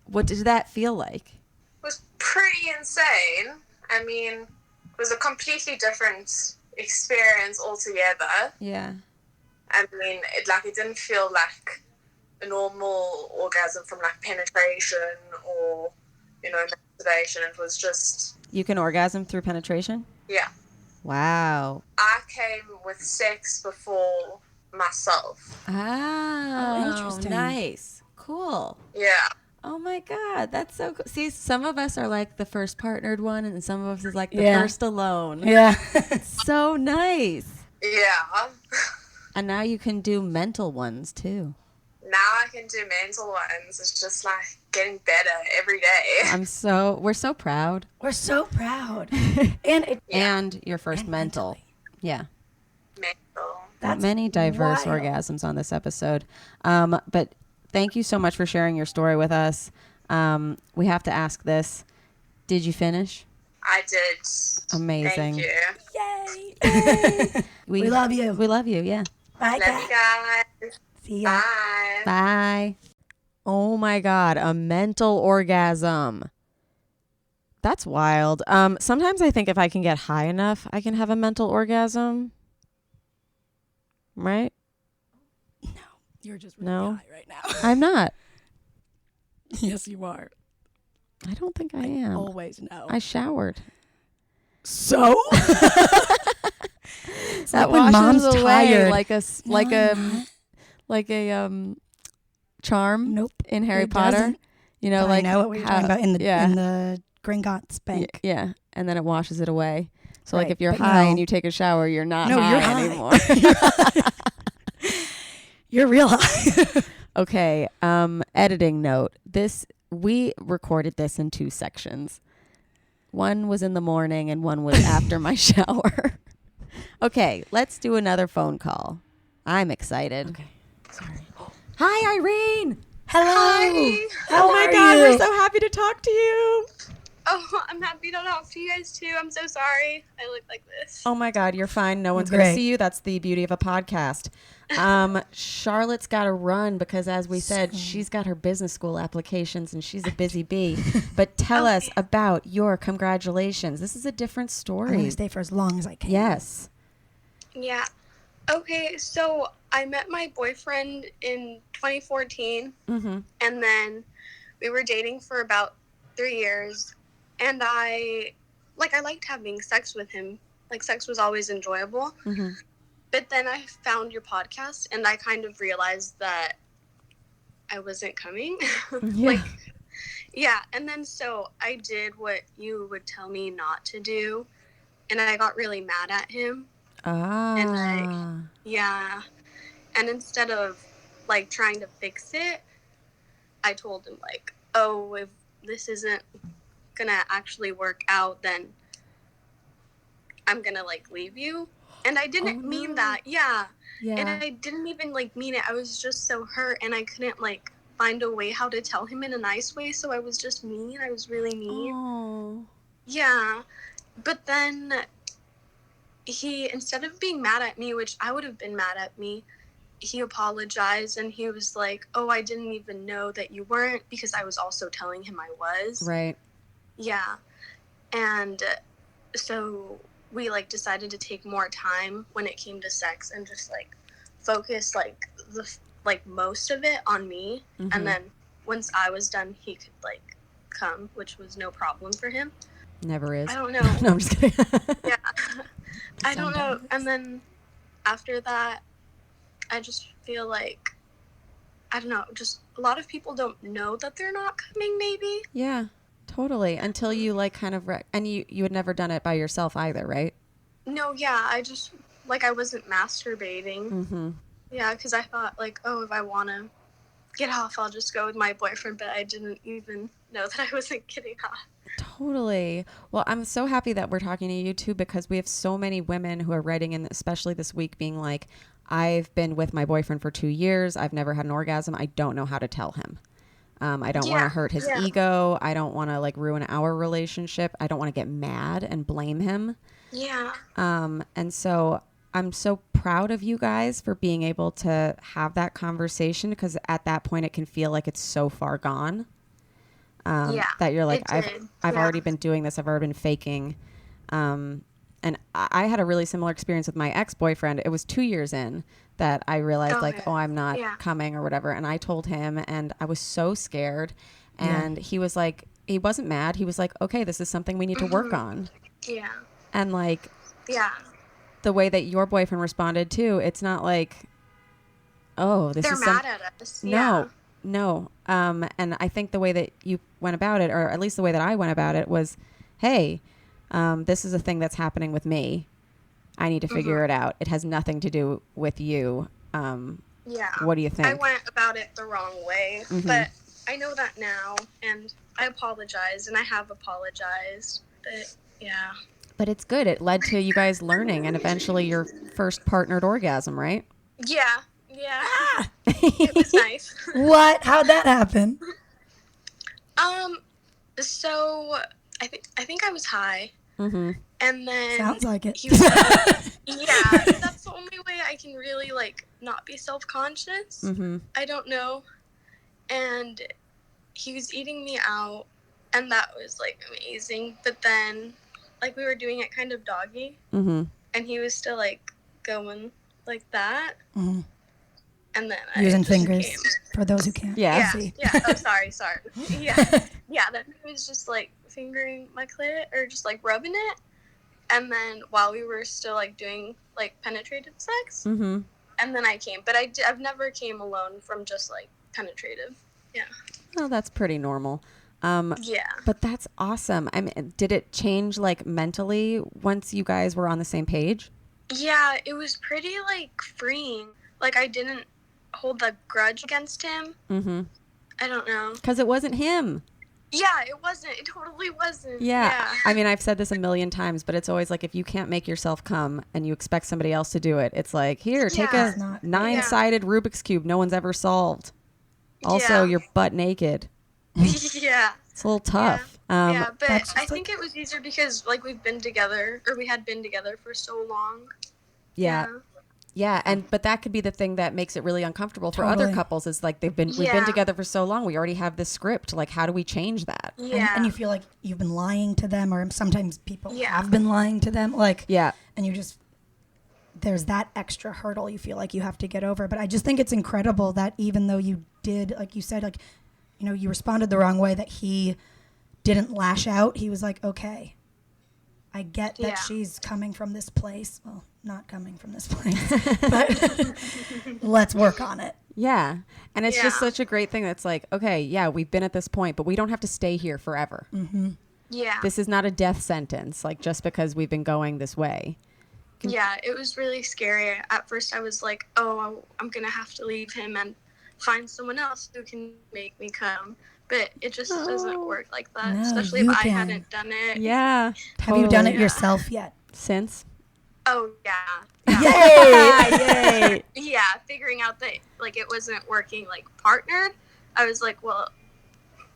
Speaker 1: What did that feel like?
Speaker 8: It was pretty insane. I mean, it was a completely different experience altogether.
Speaker 1: Yeah.
Speaker 8: I mean, it didn't feel like a normal orgasm from like penetration or, masturbation. It was just...
Speaker 1: You can orgasm through penetration?
Speaker 8: Yeah.
Speaker 1: Wow.
Speaker 8: I came with sex before myself.
Speaker 1: Oh,
Speaker 2: interesting.
Speaker 1: Nice. Cool.
Speaker 8: Yeah.
Speaker 1: Oh my God, that's so cool. See, some of us are like the first partnered one, and some of us is like the
Speaker 2: Yeah.
Speaker 1: first alone.
Speaker 2: Yeah.
Speaker 1: So nice.
Speaker 8: Yeah.
Speaker 1: And now you can do mental ones too.
Speaker 8: Now I can do mental ones. It's just like getting better every day.
Speaker 1: We're so proud.
Speaker 2: We're so proud.
Speaker 1: And your first mental. Yeah.
Speaker 8: Mental.
Speaker 2: That's
Speaker 1: many diverse
Speaker 2: wild.
Speaker 1: orgasms on this episode. But thank you so much for sharing your story with us. We have to ask this. Did you finish?
Speaker 8: I did.
Speaker 1: Amazing.
Speaker 8: Thank you.
Speaker 2: Yay.
Speaker 1: We
Speaker 2: We love you.
Speaker 1: We love you, yeah.
Speaker 2: Bye,
Speaker 3: Love you guys.
Speaker 2: See ya.
Speaker 3: Bye.
Speaker 1: Bye. Oh my God, a mental orgasm. That's wild. Sometimes I think if I can get high enough, I can have a mental orgasm. Right?
Speaker 2: You're just really
Speaker 1: No.
Speaker 2: high right now.
Speaker 1: I'm not.
Speaker 2: Yes, you are.
Speaker 1: I don't think I am.
Speaker 2: Always know.
Speaker 1: I showered.
Speaker 2: So?
Speaker 1: That
Speaker 2: like when
Speaker 1: washes
Speaker 2: mom's
Speaker 1: away
Speaker 2: tired.
Speaker 1: like a charm.
Speaker 2: Nope.
Speaker 1: In Harry
Speaker 2: it
Speaker 1: Potter.
Speaker 2: doesn't.
Speaker 1: You know,
Speaker 2: But
Speaker 1: like
Speaker 2: I know what we're talking about in the Gringotts Bank.
Speaker 1: Yeah, and then it washes it away. So like
Speaker 2: Right,
Speaker 1: if you're
Speaker 2: but
Speaker 1: high
Speaker 2: no.
Speaker 1: and you take a shower, you're not
Speaker 2: No,
Speaker 1: high
Speaker 2: you're high.
Speaker 1: anymore.
Speaker 2: You're real high.
Speaker 1: Okay, editing note. We recorded this in 2 sections. One was in the morning and one was after my shower. Okay, let's do another phone call. I'm excited.
Speaker 2: Okay. Sorry.
Speaker 1: Hi, Irene.
Speaker 2: Hello.
Speaker 3: Hi.
Speaker 2: How
Speaker 1: Oh my
Speaker 2: are
Speaker 1: God,
Speaker 2: you?
Speaker 1: we're so happy to talk to you.
Speaker 3: Oh, I'm happy to talk to you guys too. I'm so sorry I look like this.
Speaker 1: Oh my God, you're fine. No one's going to
Speaker 2: great.
Speaker 1: see you. That's the beauty of a podcast. Charlotte's got to run because, as we said, she's got her business school applications and she's a busy bee. But tell us about your congratulations. This is a different
Speaker 2: I'm
Speaker 1: story.
Speaker 2: going to stay for as long as I can.
Speaker 1: Yes.
Speaker 3: Yeah. Okay, so I met my boyfriend in 2014,
Speaker 1: Mm-hmm.
Speaker 3: and then we were dating for about 3 years, and I liked having sex with him. Like, sex was always enjoyable.
Speaker 1: Mm-hmm.
Speaker 3: But then I found your podcast, and I kind of realized that I wasn't coming.
Speaker 1: Yeah.
Speaker 3: Yeah, and then so I did what you would tell me not to do, and I got really mad at him.
Speaker 1: Ah.
Speaker 3: Yeah. And instead of trying to fix it, I told him oh, if this isn't gonna actually work out, then I'm gonna leave you. And I didn't mean that. Yeah.
Speaker 1: Yeah.
Speaker 3: And I didn't even mean it. I was just so hurt, and I couldn't find a way how to tell him in a nice way, so I was just mean. I was really mean.
Speaker 1: Oh.
Speaker 3: Yeah. But then he, instead of being mad at me, which I would have been mad at me, he apologized, and he was like, oh, I didn't even know that you weren't, because I was also telling him I was.
Speaker 1: Right.
Speaker 3: Yeah. And so we decided to take more time when it came to sex and just focus most of it on me.
Speaker 1: Mm-hmm.
Speaker 3: And then once I was done, he could come, which was no problem for him.
Speaker 1: Never is.
Speaker 3: I don't know.
Speaker 1: No, I'm just kidding.
Speaker 3: Yeah. I don't know.
Speaker 2: Sometimes.
Speaker 3: And then after that, I just feel I don't know, just a lot of people don't know that they're not coming, maybe.
Speaker 1: Yeah, totally. Until you kind of, and you had never done it by yourself either, right?
Speaker 3: No, yeah, I just, I wasn't masturbating.
Speaker 1: Mm-hmm.
Speaker 3: Yeah, because I thought, oh, if I want to get off, I'll just go with my boyfriend, but I didn't even know that I wasn't getting off.
Speaker 1: Totally. Well, I'm so happy that we're talking to you too, because we have so many women who are writing in, especially this week, being like, I've been with my boyfriend for 2 years. I've never had an orgasm. I don't know how to tell him. I don't want to hurt his ego. I don't want to ruin our relationship. I don't want to get mad and blame him.
Speaker 3: Yeah.
Speaker 1: And so I'm so proud of you guys for being able to have that conversation, because at that point it can feel like it's so far gone. That you're like, I've already been doing this. I've already been faking. And I had a really similar experience with my ex-boyfriend. It was 2 years in that I realized I'm not coming or whatever. And I told him, and I was so scared. And he was like, he wasn't mad. He was like, okay, this is something we need to work on.
Speaker 3: Yeah.
Speaker 1: And
Speaker 3: Yeah.
Speaker 1: the way that your boyfriend responded too, it's not oh, this
Speaker 3: They're
Speaker 1: is
Speaker 3: mad at us. Yeah.
Speaker 1: No. And I think the way that you went about it, or at least the way that I went about it, was, hey, this is a thing that's happening with me. I need to figure it out. It has nothing to do with you.
Speaker 3: Yeah.
Speaker 1: What do you think?
Speaker 3: I went about it the wrong way, but I know that now, and I apologize, and I have apologized. But yeah.
Speaker 1: But it's good. It led to you guys learning and eventually your first partnered orgasm, right?
Speaker 3: Yeah. Yeah. It was nice.
Speaker 2: What? How'd that happen?
Speaker 3: So I think I was high.
Speaker 1: Mm-hmm.
Speaker 3: And then
Speaker 2: Sounds like it.
Speaker 3: he was like, yeah, that's the only way I
Speaker 9: can really like not be self-conscious.
Speaker 1: Mm-hmm.
Speaker 9: I don't know. And he was eating me out, and that was like amazing. But then like we were doing it kind of doggy,
Speaker 1: Mm-hmm.
Speaker 9: and he was still like going like that.
Speaker 2: Mm-hmm.
Speaker 9: And then
Speaker 2: Using
Speaker 9: I just
Speaker 2: fingers
Speaker 9: came.
Speaker 2: for those who can't
Speaker 1: Yeah.
Speaker 2: see.
Speaker 9: Yeah. Oh, sorry. Yeah. Yeah. Then he was just like fingering my clit or just like rubbing it. And then while we were still like doing like penetrative sex,
Speaker 1: Mm-hmm.
Speaker 9: and then I came. But I've never came alone from just like penetrative. Yeah.
Speaker 1: Well, that's pretty normal.
Speaker 9: Yeah.
Speaker 1: But that's awesome. I mean, did it change like mentally once you guys were on the same page?
Speaker 9: Yeah. It was pretty like freeing. Like I didn't hold the grudge against him.
Speaker 1: Mm-hmm.
Speaker 9: I don't know.
Speaker 1: Because it wasn't him.
Speaker 9: Yeah, it wasn't. It totally wasn't.
Speaker 1: Yeah. I mean, I've said this a million times, but it's always like if you can't make yourself come and you expect somebody else to do it, it's like, here, take
Speaker 9: Yeah.
Speaker 1: a 9-sided Rubik's Cube no one's ever solved. Also,
Speaker 9: Yeah.
Speaker 1: you're butt naked.
Speaker 9: Yeah.
Speaker 1: It's a little tough.
Speaker 9: Yeah, but
Speaker 2: that's
Speaker 9: I
Speaker 2: just
Speaker 9: think it was easier because like we had been together for so long.
Speaker 1: Yeah. Yeah, but that could be the thing that makes it really uncomfortable for other
Speaker 2: Totally.
Speaker 1: couples is like we've been
Speaker 9: Yeah.
Speaker 1: together for so long. We already have this script. Like, how do we change that?
Speaker 9: Yeah.
Speaker 2: And you feel like you've been lying to them, or sometimes people
Speaker 9: Yeah.
Speaker 2: have been lying to them. Like,
Speaker 1: Yeah.
Speaker 2: and you just, there's that extra hurdle you feel like you have to get over. But I just think it's incredible that even though you did, like you said, like, you know, you responded the wrong way, that he didn't lash out. He was like, okay, I get that
Speaker 9: Yeah.
Speaker 2: she's coming from this place. Well, not coming from this place, but let's work on it.
Speaker 1: Yeah. And it's just
Speaker 9: Yeah.
Speaker 1: such a great thing that's like, okay, yeah, we've been at this point, but we don't have to stay here forever.
Speaker 9: Yeah.
Speaker 1: This is not a death sentence, like just because we've been going this way.
Speaker 9: Yeah, it was really scary. At first I was like, oh, I'm going to have to leave him and find someone else who can make me come. But it just doesn't work like that,
Speaker 2: No,
Speaker 9: especially if
Speaker 2: you
Speaker 9: I
Speaker 2: can.
Speaker 9: hadn't done it.
Speaker 1: Yeah.
Speaker 2: Have you done it
Speaker 9: Yeah.
Speaker 2: yourself yet?
Speaker 1: Since?
Speaker 9: Oh, yeah.
Speaker 1: Yay!
Speaker 9: Yeah, figuring out that like it wasn't working like partnered, I was like, well,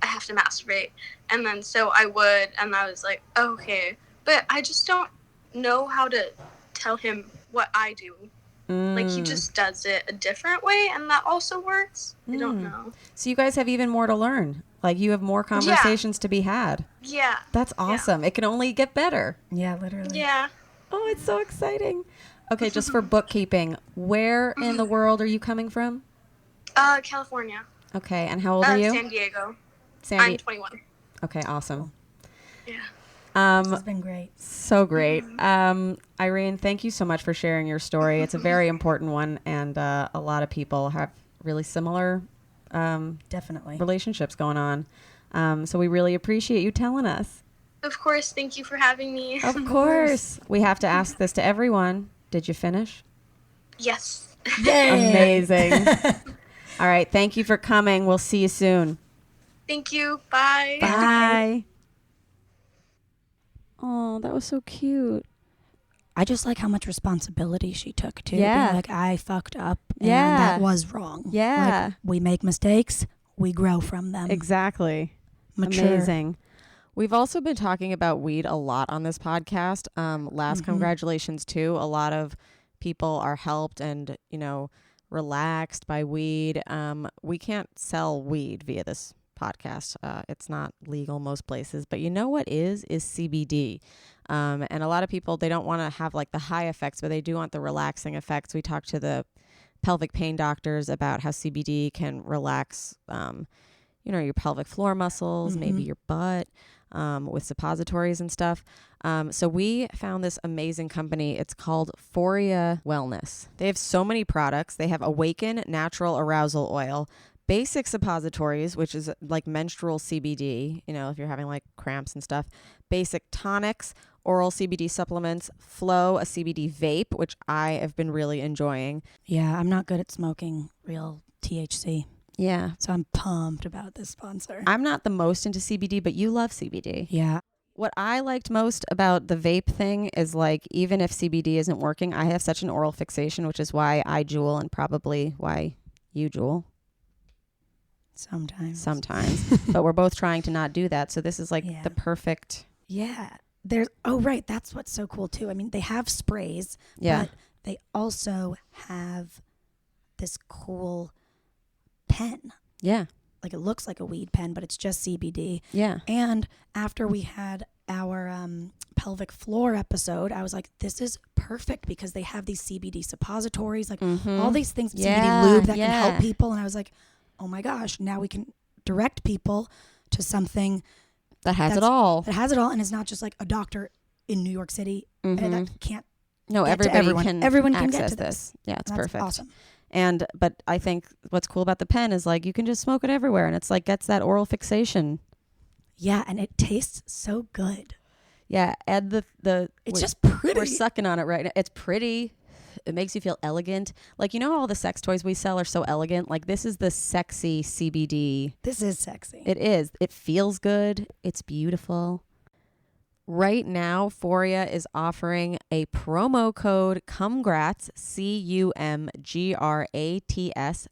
Speaker 9: I have to masturbate, and then so I would, and I was like, okay, but I just don't know how to tell him what I do. Like he just does it a different way, and that also works. I don't know.
Speaker 1: So you guys have even more to learn. Like you have more conversations to be had.
Speaker 9: Yeah.
Speaker 1: That's awesome. It can only get better.
Speaker 2: Yeah, literally.
Speaker 9: Yeah.
Speaker 1: Oh, it's so exciting. Okay, just for bookkeeping, where in the world are you coming from?
Speaker 9: California.
Speaker 1: Okay, and how old are you?
Speaker 9: San Diego.
Speaker 1: San
Speaker 9: I'm
Speaker 1: Diego.
Speaker 9: 21.
Speaker 1: Okay, awesome.
Speaker 9: Yeah.
Speaker 2: This has been great.
Speaker 1: So great. Irene, thank you so much for sharing your story. It's a very important one, and a lot of people have really similar
Speaker 2: Definitely.
Speaker 1: relationships going on. So we really appreciate you telling us.
Speaker 9: Of course. Thank you for having me.
Speaker 1: Of course. We have to ask this to everyone. Did you finish?
Speaker 9: Yes.
Speaker 1: Amazing. All right. Thank you for coming. We'll see you soon.
Speaker 9: Thank you. Bye.
Speaker 1: Bye. Oh, that was so cute.
Speaker 2: I just like how much responsibility she took too.
Speaker 1: Yeah.
Speaker 2: Being like, I fucked up. And
Speaker 1: Yeah.
Speaker 2: that was wrong.
Speaker 1: Yeah.
Speaker 2: Like, we make mistakes. We grow from them.
Speaker 1: Exactly.
Speaker 2: Mature.
Speaker 1: Amazing. We've also been talking about weed a lot on this podcast. Last Cumgratulations too. A lot of people are helped and, relaxed by weed. We can't sell weed via this podcast. It's not legal most places, but you know what is CBD. And a lot of people, they don't want to have like the high effects, but they do want the relaxing effects. We talked to the pelvic pain doctors about how CBD can relax, your pelvic floor muscles, maybe your butt, with suppositories and stuff. So we found this amazing company. It's called Foria Wellness. They have so many products. They have Awaken Natural Arousal Oil, Basic Suppositories, which is like menstrual CBD, if you're having like cramps and stuff, Basic Tonics, Oral CBD Supplements, Flow, a CBD vape, which I have been really enjoying.
Speaker 2: Yeah, I'm not good at smoking real THC.
Speaker 1: Yeah.
Speaker 2: So I'm pumped about this sponsor.
Speaker 1: I'm not the most into CBD, but you love CBD.
Speaker 2: Yeah.
Speaker 1: What I liked most about the vape thing is like, even if CBD isn't working, I have such an oral fixation, which is why I jewel and probably why you jewel.
Speaker 2: Sometimes.
Speaker 1: But we're both trying to not do that. So this is like the perfect.
Speaker 2: Yeah. Right. That's what's so cool too. I mean, they have sprays,
Speaker 1: Yeah.
Speaker 2: but they also have this cool pen.
Speaker 1: Yeah.
Speaker 2: Like it looks like a weed pen, but it's just CBD.
Speaker 1: Yeah.
Speaker 2: And after we had our pelvic floor episode, I was like, this is perfect because they have these CBD suppositories, like all these things, CBD lube that can help people. And I was like, oh my gosh, now we can direct people to something
Speaker 1: that has it all.
Speaker 2: That has it all. And it's not just like a doctor in New York City that can't.
Speaker 1: No, everyone can
Speaker 2: get
Speaker 1: access
Speaker 2: to
Speaker 1: this. Yeah, it's perfect.
Speaker 2: Awesome.
Speaker 1: But I think what's cool about the pen is like you can just smoke it everywhere, and it's like gets that oral fixation.
Speaker 2: Yeah, and it tastes so good.
Speaker 1: Yeah, add the.
Speaker 2: It's just pretty.
Speaker 1: We're sucking on it right now. It's pretty. It makes you feel elegant. Like, you know, all the sex toys we sell are so elegant. Like, this is the sexy CBD.
Speaker 2: This is sexy.
Speaker 1: It is. It feels good. It's beautiful. Right now, Foria is offering a promo code CUMGRATS, CUMGRATS,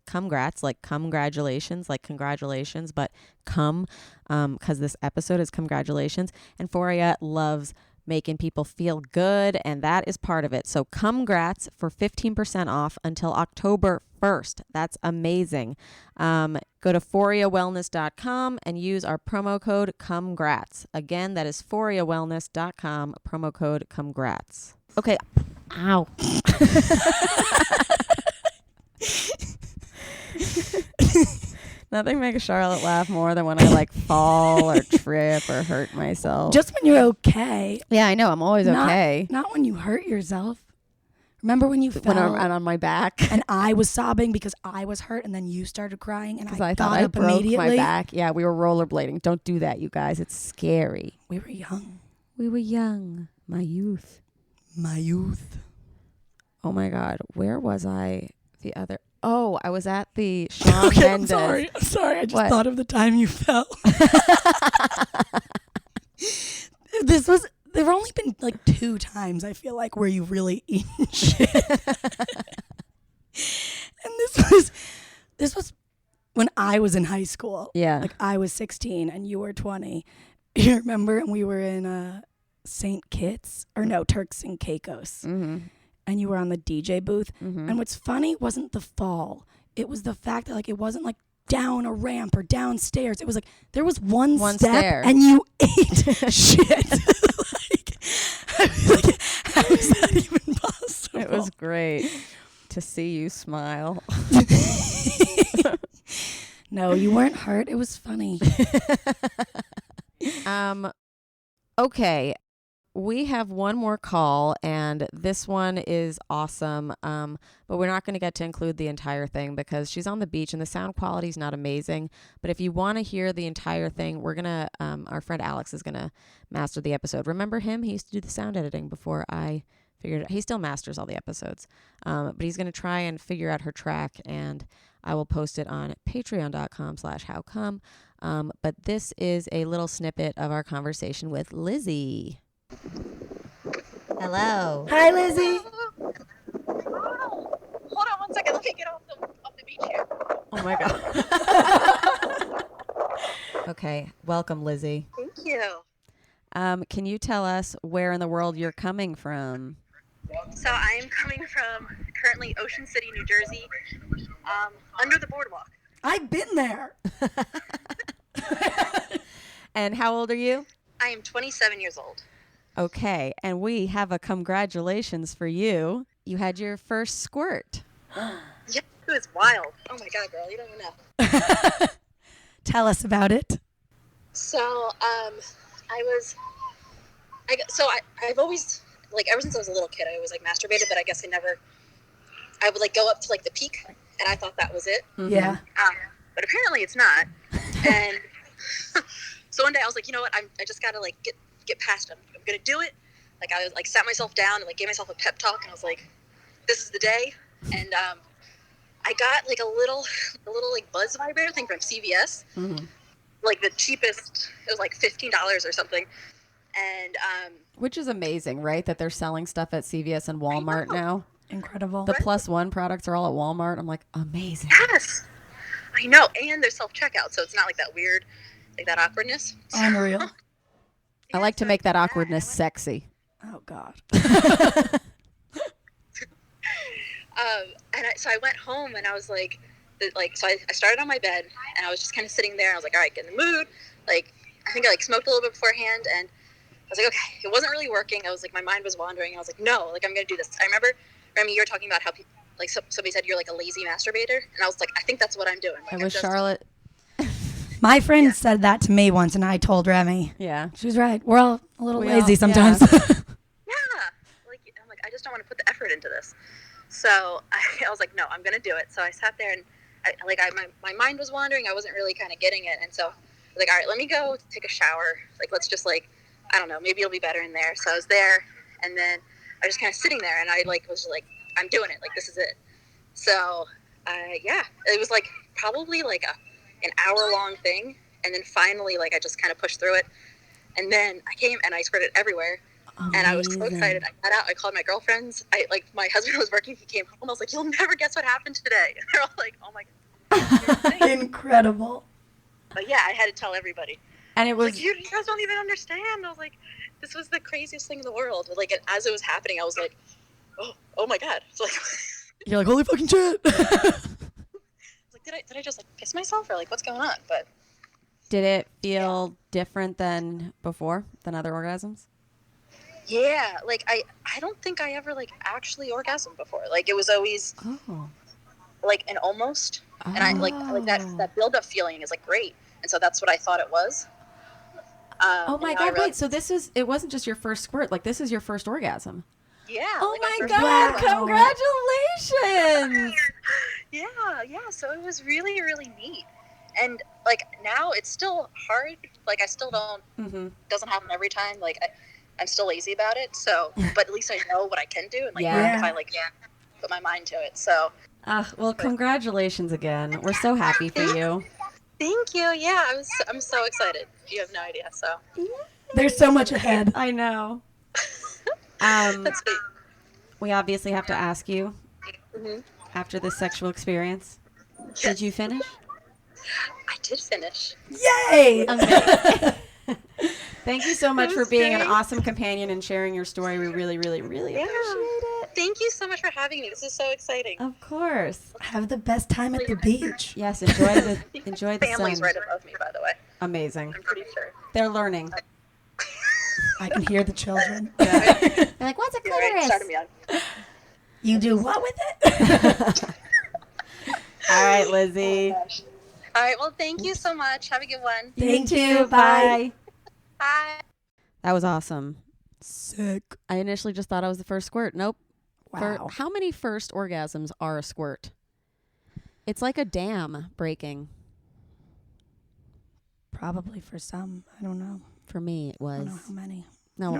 Speaker 1: CUMGRATS, like congratulations, like congratulations, but because this episode is Cumgratulations, and Foria loves making people feel good, and that is part of it. So Cumgrats for 15% off until October 1st. That's amazing. Go to foriawellness.com and use our promo code Cumgrats. Again, that is foriawellness.com, promo code Cumgrats. Okay. Ow. Nothing makes Charlotte laugh more than when I like fall or trip or hurt myself.
Speaker 2: Just when you're okay.
Speaker 1: Yeah, I know. I'm always okay.
Speaker 2: Not when you hurt yourself. Remember when you fell?
Speaker 1: When I'm on my back.
Speaker 2: And I was sobbing because I was hurt, and then you started crying, and
Speaker 1: I thought I broke my back. Yeah, we were rollerblading. Don't do that, you guys. It's scary.
Speaker 2: We were young.
Speaker 1: We were young. My youth.
Speaker 2: My youth.
Speaker 1: Oh, my God. Where was I the other... Oh, I was at the Shawn Mendes.
Speaker 2: I'm sorry. I just thought of the time you fell. There have only been like 2 times, I feel like, where you really eaten shit. And this was when I was in high school.
Speaker 1: Yeah.
Speaker 2: Like I was 16 and you were 20. You remember? And we were in St. Kitts, or no, Turks and Caicos.
Speaker 1: Mm-hmm.
Speaker 2: And you were on the DJ booth.
Speaker 1: Mm-hmm.
Speaker 2: And what's funny wasn't the fall. It was the fact that like it wasn't like down a ramp or downstairs. It was like there was one step
Speaker 1: stair.
Speaker 2: and you ate shit. Like, how is that even possible?
Speaker 1: It was great to see you smile.
Speaker 2: No, you weren't hurt. It was funny.
Speaker 1: Okay. We have one more call, and this one is awesome, but we're not going to get to include the entire thing because she's on the beach and the sound quality is not amazing. But if you want to hear the entire thing, we're going to, our friend Alex is going to master the episode. Remember him? He used to do the sound editing before I figured it out. He still masters all the episodes, but he's going to try and figure out her track, and I will post it on patreon.com/howcum. But this is a little snippet of our conversation with Lizzie.
Speaker 7: Hello.
Speaker 2: Hi, Lizzie.
Speaker 8: Hold on 1 second. Let me get off the beach here.
Speaker 1: Oh my God. Okay. Welcome, Lizzie.
Speaker 8: Thank you.
Speaker 1: Can you tell us where in the world you're coming from?
Speaker 8: So I am coming from currently Ocean City, New Jersey, under the boardwalk.
Speaker 2: I've been there.
Speaker 1: And how old are you?
Speaker 8: I am 27 years old.
Speaker 1: Okay. And we have a congratulations for you. You had your first squirt.
Speaker 8: Yeah, it was wild. Oh my God, girl, you don't even know.
Speaker 2: Tell us about it.
Speaker 8: So, I've always, like, ever since I was a little kid, I always, like, masturbated, but I guess I would, like, go up to, like, the peak, and I thought that was it.
Speaker 1: Mm-hmm.
Speaker 2: Yeah.
Speaker 8: But apparently it's not. And so one day I was like, you know what, I just gotta, like, get past it. I'm gonna do it. Like, I, like, sat myself down and, like, gave myself a pep talk, and I was like, this is the day. And, I got, like, a little, like, buzz vibrator thing from CVS.
Speaker 1: Mm-hmm.
Speaker 8: Like, the cheapest, it was, like, $15 or something. And,
Speaker 1: which is amazing, right? That they're selling stuff at CVS and Walmart now.
Speaker 2: Incredible.
Speaker 1: The PLUSONE products are all at Walmart. I'm like, amazing.
Speaker 8: yes, I know. And they're self-checkout, so it's not like that weird, like that awkwardness.
Speaker 2: Unreal.
Speaker 1: I like to make that awkwardness sexy.
Speaker 2: Oh, God.
Speaker 10: So I went home and I was like, so I started on my bed and I was just kind of sitting there and I was like, all right, get in the mood. Like, I think I like smoked a little bit beforehand and I was like, okay, it wasn't really working. I was like, my mind was wandering. I was like, no, like I'm going to do this. I remember, Remy, you were talking about how people, like somebody said you're like a lazy masturbator. And I was like, I think that's what I'm doing. Like,
Speaker 1: I was Charlotte.
Speaker 2: My friend said that to me once, and I told Remy.
Speaker 1: Yeah.
Speaker 2: She was right. We're all a little lazy sometimes.
Speaker 10: Yeah. Like, I'm like, I just don't want to put the effort into this. So I was like, no, I'm going to do it. So I sat there and my mind was wandering. I wasn't really kind of getting it. And so I was like, all right, let me go take a shower. Like, let's just like, I don't know, maybe it'll be better in there. So I was there and then I was just kind of sitting there and I like was like, I'm doing it. Like, this is it. So it was like probably like an hour-long thing, and then finally, like, I just kind of pushed through it, and then I came and I squirted everywhere, and I was so excited. I got out, I called my girlfriends. My husband was working, he came home, I was like, you'll never guess what happened today. And they're all like, oh my God.
Speaker 2: Incredible.
Speaker 10: But yeah, I had to tell everybody.
Speaker 1: And it was
Speaker 10: like, you guys don't even understand. I was like, this was the craziest thing in the world. Like, and as it was happening, I was like, oh my God. It's like,
Speaker 2: you're like, holy fucking shit.
Speaker 10: Did I just like piss myself or like what's going on? But
Speaker 1: did it feel different than before, than other orgasms?
Speaker 10: Yeah, like I don't think I ever like actually orgasmed before. Like it was always like an almost, and I like that build up feeling is like great, and so that's what I thought it was.
Speaker 1: Oh my God! Wait, so it wasn't just your first squirt. Like this is your first orgasm.
Speaker 10: Yeah.
Speaker 1: Oh
Speaker 10: like
Speaker 1: my God! Congratulations!
Speaker 10: Yeah. So it was really, really neat. And like now it's still hard. Like I still don't, doesn't happen every time. Like I'm still lazy about it. So, but at least I know what I can do. And like if I put my mind to it. So.
Speaker 1: Well, congratulations again. We're so happy for you.
Speaker 10: Thank you. Yeah, I'm so excited. You have no idea. So.
Speaker 2: There's so much ahead.
Speaker 1: I know.
Speaker 10: That's sweet.
Speaker 1: We obviously have to ask you, after this sexual experience, did you finish?
Speaker 10: I did finish.
Speaker 2: Yay!
Speaker 1: Amazing. Thank you so much for being an awesome companion and sharing your story. We really, really, really appreciate it.
Speaker 10: Thank you so much for having me. This is so exciting.
Speaker 1: Of course.
Speaker 2: Have the best time at the beach.
Speaker 1: Yes, enjoy the
Speaker 10: family's
Speaker 1: sun.
Speaker 10: right above me, by the way.
Speaker 1: Amazing.
Speaker 10: I'm pretty sure.
Speaker 1: They're learning.
Speaker 2: I can hear the children.
Speaker 1: They're like, what's a clitoris?
Speaker 10: Started me on.
Speaker 2: You do what with it?
Speaker 1: All right, Lizzie.
Speaker 10: Oh, all right, well, thank you so much. Have a good one.
Speaker 2: Thank you. Bye.
Speaker 10: Bye.
Speaker 1: That was awesome.
Speaker 2: Sick.
Speaker 1: I initially just thought I was the first squirt. Nope.
Speaker 2: Wow.
Speaker 1: How many first orgasms are a squirt? It's like a dam breaking.
Speaker 2: Probably for some. I don't know.
Speaker 1: For me, it was.
Speaker 2: I don't know how many.
Speaker 1: No,
Speaker 2: we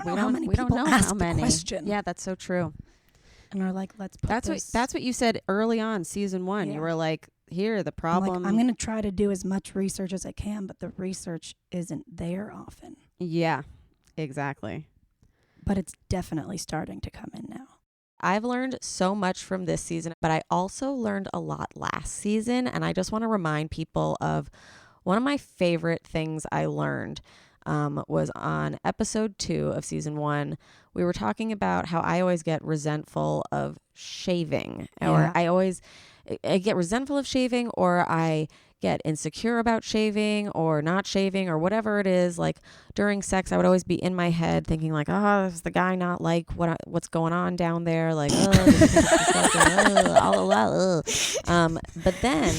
Speaker 2: don't know
Speaker 1: how
Speaker 2: ask
Speaker 1: many.
Speaker 2: the question.
Speaker 1: Yeah, that's so true.
Speaker 2: And are like, let's put
Speaker 1: that's what you said early on, season 1.
Speaker 2: Yeah.
Speaker 1: You were like, here, the problem.
Speaker 2: I'm going to try to do as much research as I can, but the research isn't there often.
Speaker 1: Yeah, exactly.
Speaker 2: But it's definitely starting to come in now.
Speaker 1: I've learned so much from this season, but I also learned a lot last season. And I just want to remind people of one of my favorite things I learned was on episode 2 of season 1. We were talking about how I always get resentful of shaving, or I get resentful of shaving, or I get insecure about shaving or not shaving or whatever it is. Like during sex, I would always be in my head thinking like, oh, does the guy not like what's going on down there? Like, oh, does he think it's disgusting? But then,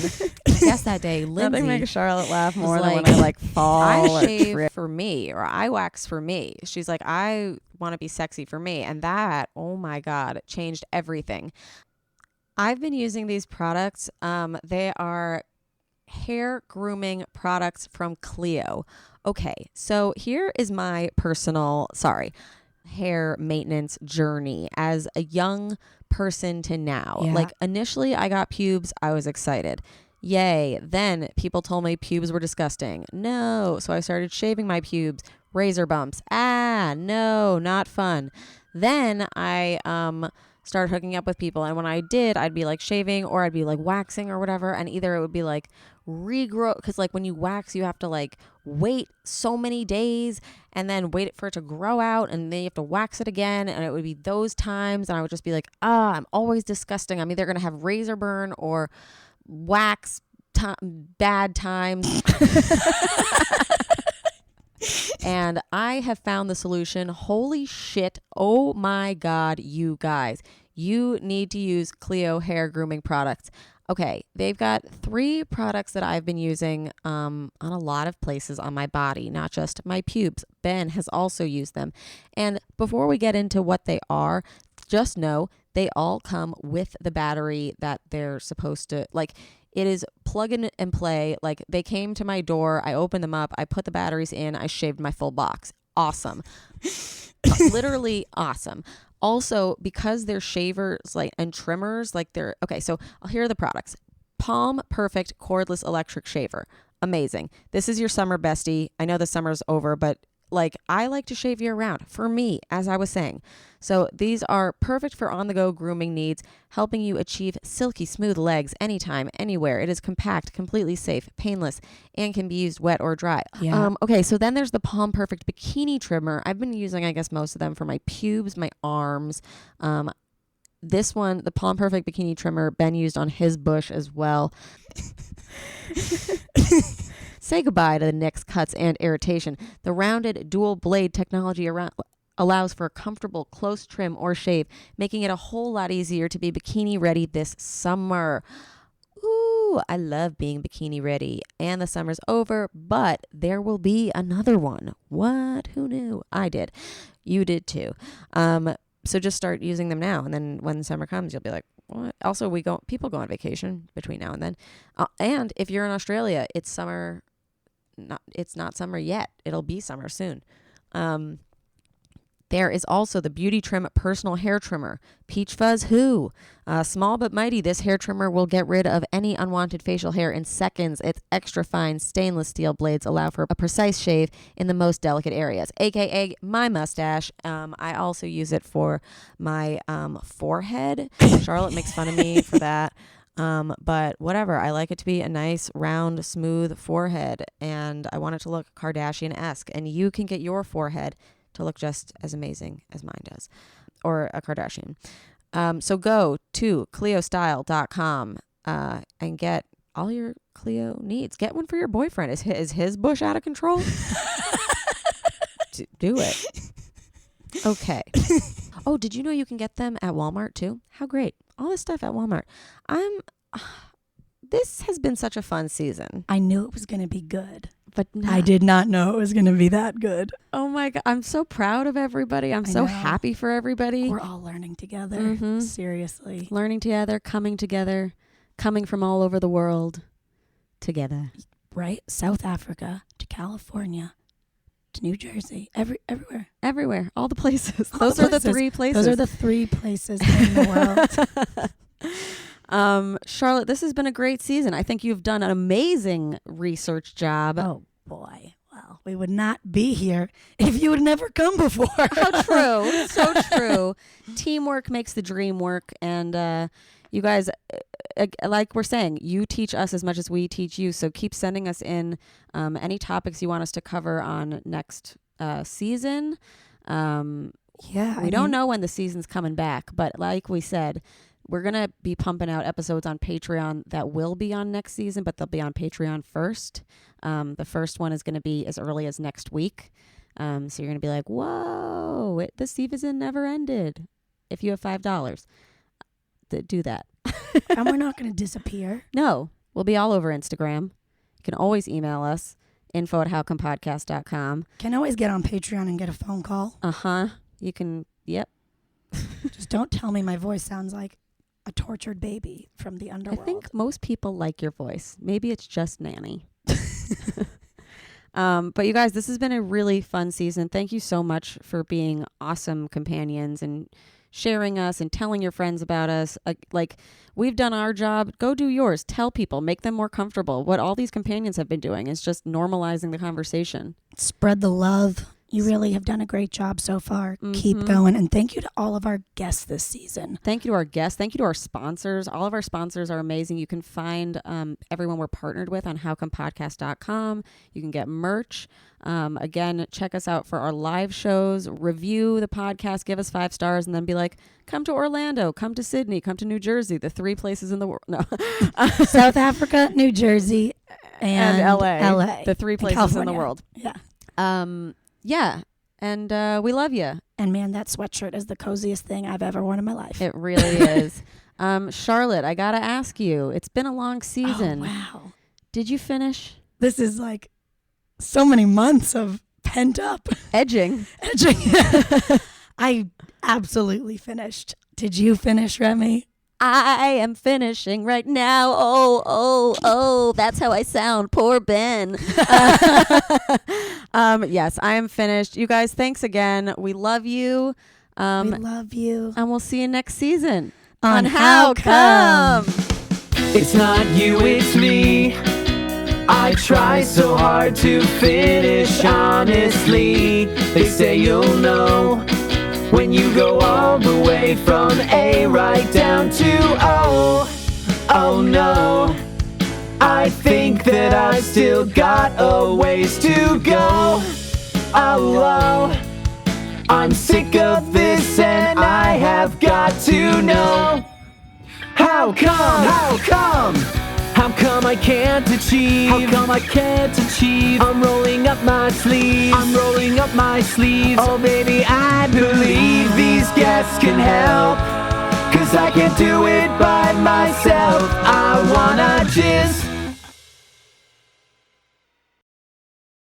Speaker 1: I guess that day, Lindsay
Speaker 11: Nothing makes Charlotte laugh more than
Speaker 1: like,
Speaker 11: when I like fall.
Speaker 1: I
Speaker 11: or
Speaker 1: shave
Speaker 11: trip.
Speaker 1: for me, or I wax for me. She's like, I want to be sexy for me. And that, oh my God, changed everything. I've been using these products. They are hair grooming products from CLIO. Okay, so here is my personal, hair maintenance journey as a young person to now.
Speaker 2: Yeah.
Speaker 1: Like initially I got pubes, I was excited. Yay. Then people told me pubes were disgusting. No. So I started shaving my pubes, razor bumps. No, not fun. Then I start hooking up with people. And when I did, I'd be like shaving or I'd be like waxing or whatever. And either it would be like regrow, because like when you wax, you have to like wait so many days and then wait for it to grow out, and then you have to wax it again. And it would be those times. And I would just be like, I'm always disgusting. I'm either going to have razor burn or wax bad times. And I have found the solution. Holy shit. Oh my God, you guys. You need to use CLIO hair grooming products. Okay, they've got 3 products that I've been using on a lot of places on my body, not just my pubes. Ben has also used them. And before we get into what they are, just know they all come with the battery that they're supposed to, like, it is plug in and play. Like, they came to my door, I opened them up, I put the batteries in, I shaved my full box. Awesome. Literally awesome. Also, because they're shavers like and trimmers, like they're okay. So here are the products: Palm Perfect Cordless Electric Shaver. Amazing. This is your summer bestie. I know the summer's over, but like I like to shave year round for me, as I was saying. So these are perfect for on-the-go grooming needs, helping you achieve silky smooth legs anytime, anywhere. It is compact, completely safe, painless, and can be used wet or dry.
Speaker 2: Yeah.
Speaker 1: Okay, so then there's the Palm Perfect Bikini Trimmer. I've been using, I guess, most of them for my pubes, my arms. This one, the Palm Perfect Bikini Trimmer, Ben used on his bush as well. Say goodbye to the nicks, cuts, and irritation. The rounded dual blade technology allows for a comfortable close trim or shave, making it a whole lot easier to be bikini ready this summer. Ooh, I love being bikini ready. And the summer's over, but there will be another one. What? Who knew? I did. You did too. So just start using them now, and then when summer comes, you'll be like, what? Also, people go on vacation between now and then. And if you're in Australia, it's summer. It's not summer yet. It'll be summer soon. There is also the Beauty Trim Personal Hair Trimmer. Peach Fuzz Who? Small but mighty, this hair trimmer will get rid of any unwanted facial hair in seconds. Its extra fine stainless steel blades allow for a precise shave in the most delicate areas, aka my mustache. I also use it for my forehead. Charlotte makes fun of me for that. But whatever, I like it to be a nice, round, smooth forehead, and I want it to look Kardashian-esque, and you can get your forehead to look just as amazing as mine does, or a Kardashian. So go to CLIOstyle.com and get all your CLIO needs. Get one for your boyfriend. Is his bush out of control? Do it. Okay. Oh, did you know you can get them at Walmart too? How great. All this stuff at Walmart. This has been such a fun season.
Speaker 2: I knew it was going to be good,
Speaker 1: but
Speaker 2: I did not know it was going to be that good.
Speaker 1: Oh my God. I'm so proud of everybody. I'm so happy for everybody.
Speaker 2: We're all learning together. Seriously.
Speaker 1: Learning together, coming from all over the world together.
Speaker 2: Right? South Africa to California to New Jersey, everywhere.
Speaker 1: Everywhere. All the places. Those are the 3 places.
Speaker 2: Those are the 3 places in the world.
Speaker 1: Charlotte, this has been a great season. I think you've done an amazing research job.
Speaker 2: Oh boy. Well, we would not be here if you had never come before.
Speaker 1: How true. So true. Teamwork makes the dream work. And you guys, like we're saying, you teach us as much as we teach you. So keep sending us in any topics you want us to cover on next season. We don't know when the season's coming back, but like we said, we're going to be pumping out episodes on Patreon that will be on next season, but they'll be on Patreon first. The first one is going to be as early as next week. So you're going to be like, whoa, the season never ended. If you have $5, do that.
Speaker 2: And we're not going to disappear.
Speaker 1: No, we'll be all over Instagram. You can always email us, info@howcumpodcast.com.
Speaker 2: Can always get on Patreon and get a phone call.
Speaker 1: You can, yep.
Speaker 2: Just don't tell me my voice sounds like a tortured baby from the underworld.
Speaker 1: I think most people like your voice. Maybe it's just Nanny. But you guys, this has been a really fun season. Thank you so much for being awesome companions and sharing us and telling your friends about us. Like we've done our job. Go do yours. Tell people. Make them more comfortable. What all these companions have been doing is just normalizing the conversation.
Speaker 2: Spread the love. You really have done a great job so far.
Speaker 1: Mm-hmm.
Speaker 2: Keep going. And thank you to all of our guests this season.
Speaker 1: Thank you to our guests. Thank you to our sponsors. All of our sponsors are amazing. You can find everyone we're partnered with on howcumpodcast.com. You can get merch. Again, check us out for our live shows. Review the podcast. Give us 5 stars. And then be like, come to Orlando. Come to Sydney. Come to New Jersey. The 3 places in the world. No.
Speaker 2: South Africa, New Jersey, and LA.
Speaker 1: The 3 places in the world.
Speaker 2: Yeah.
Speaker 1: Yeah. And we love you.
Speaker 2: And man, that sweatshirt is the coziest thing I've ever worn in my life.
Speaker 1: It really is. Charlotte, I got to ask you. It's been a long season.
Speaker 2: Oh, wow.
Speaker 1: Did you finish?
Speaker 2: This is like so many months of pent up.
Speaker 1: Edging.
Speaker 2: I absolutely finished. Did you finish, Remy?
Speaker 1: I am finishing right now. Oh, that's how I sound. Poor Ben. Yes, I am finished. You guys, thanks again. We love you.
Speaker 2: We love you.
Speaker 1: And we'll see you next season
Speaker 2: on How Come.
Speaker 4: It's not you, it's me. I try so hard to finish honestly. They say you'll know when you go all the way from A right down to O. Oh no, I think that I've still got a ways to go. Oh, I'm sick of this and I have got to know. How come? How come? How come I can't achieve? How come I can't achieve? I'm rolling up my sleeves. I'm rolling up my sleeves. Oh baby, I believe these guests can help. 'Cause I can't do it by myself. I wanna just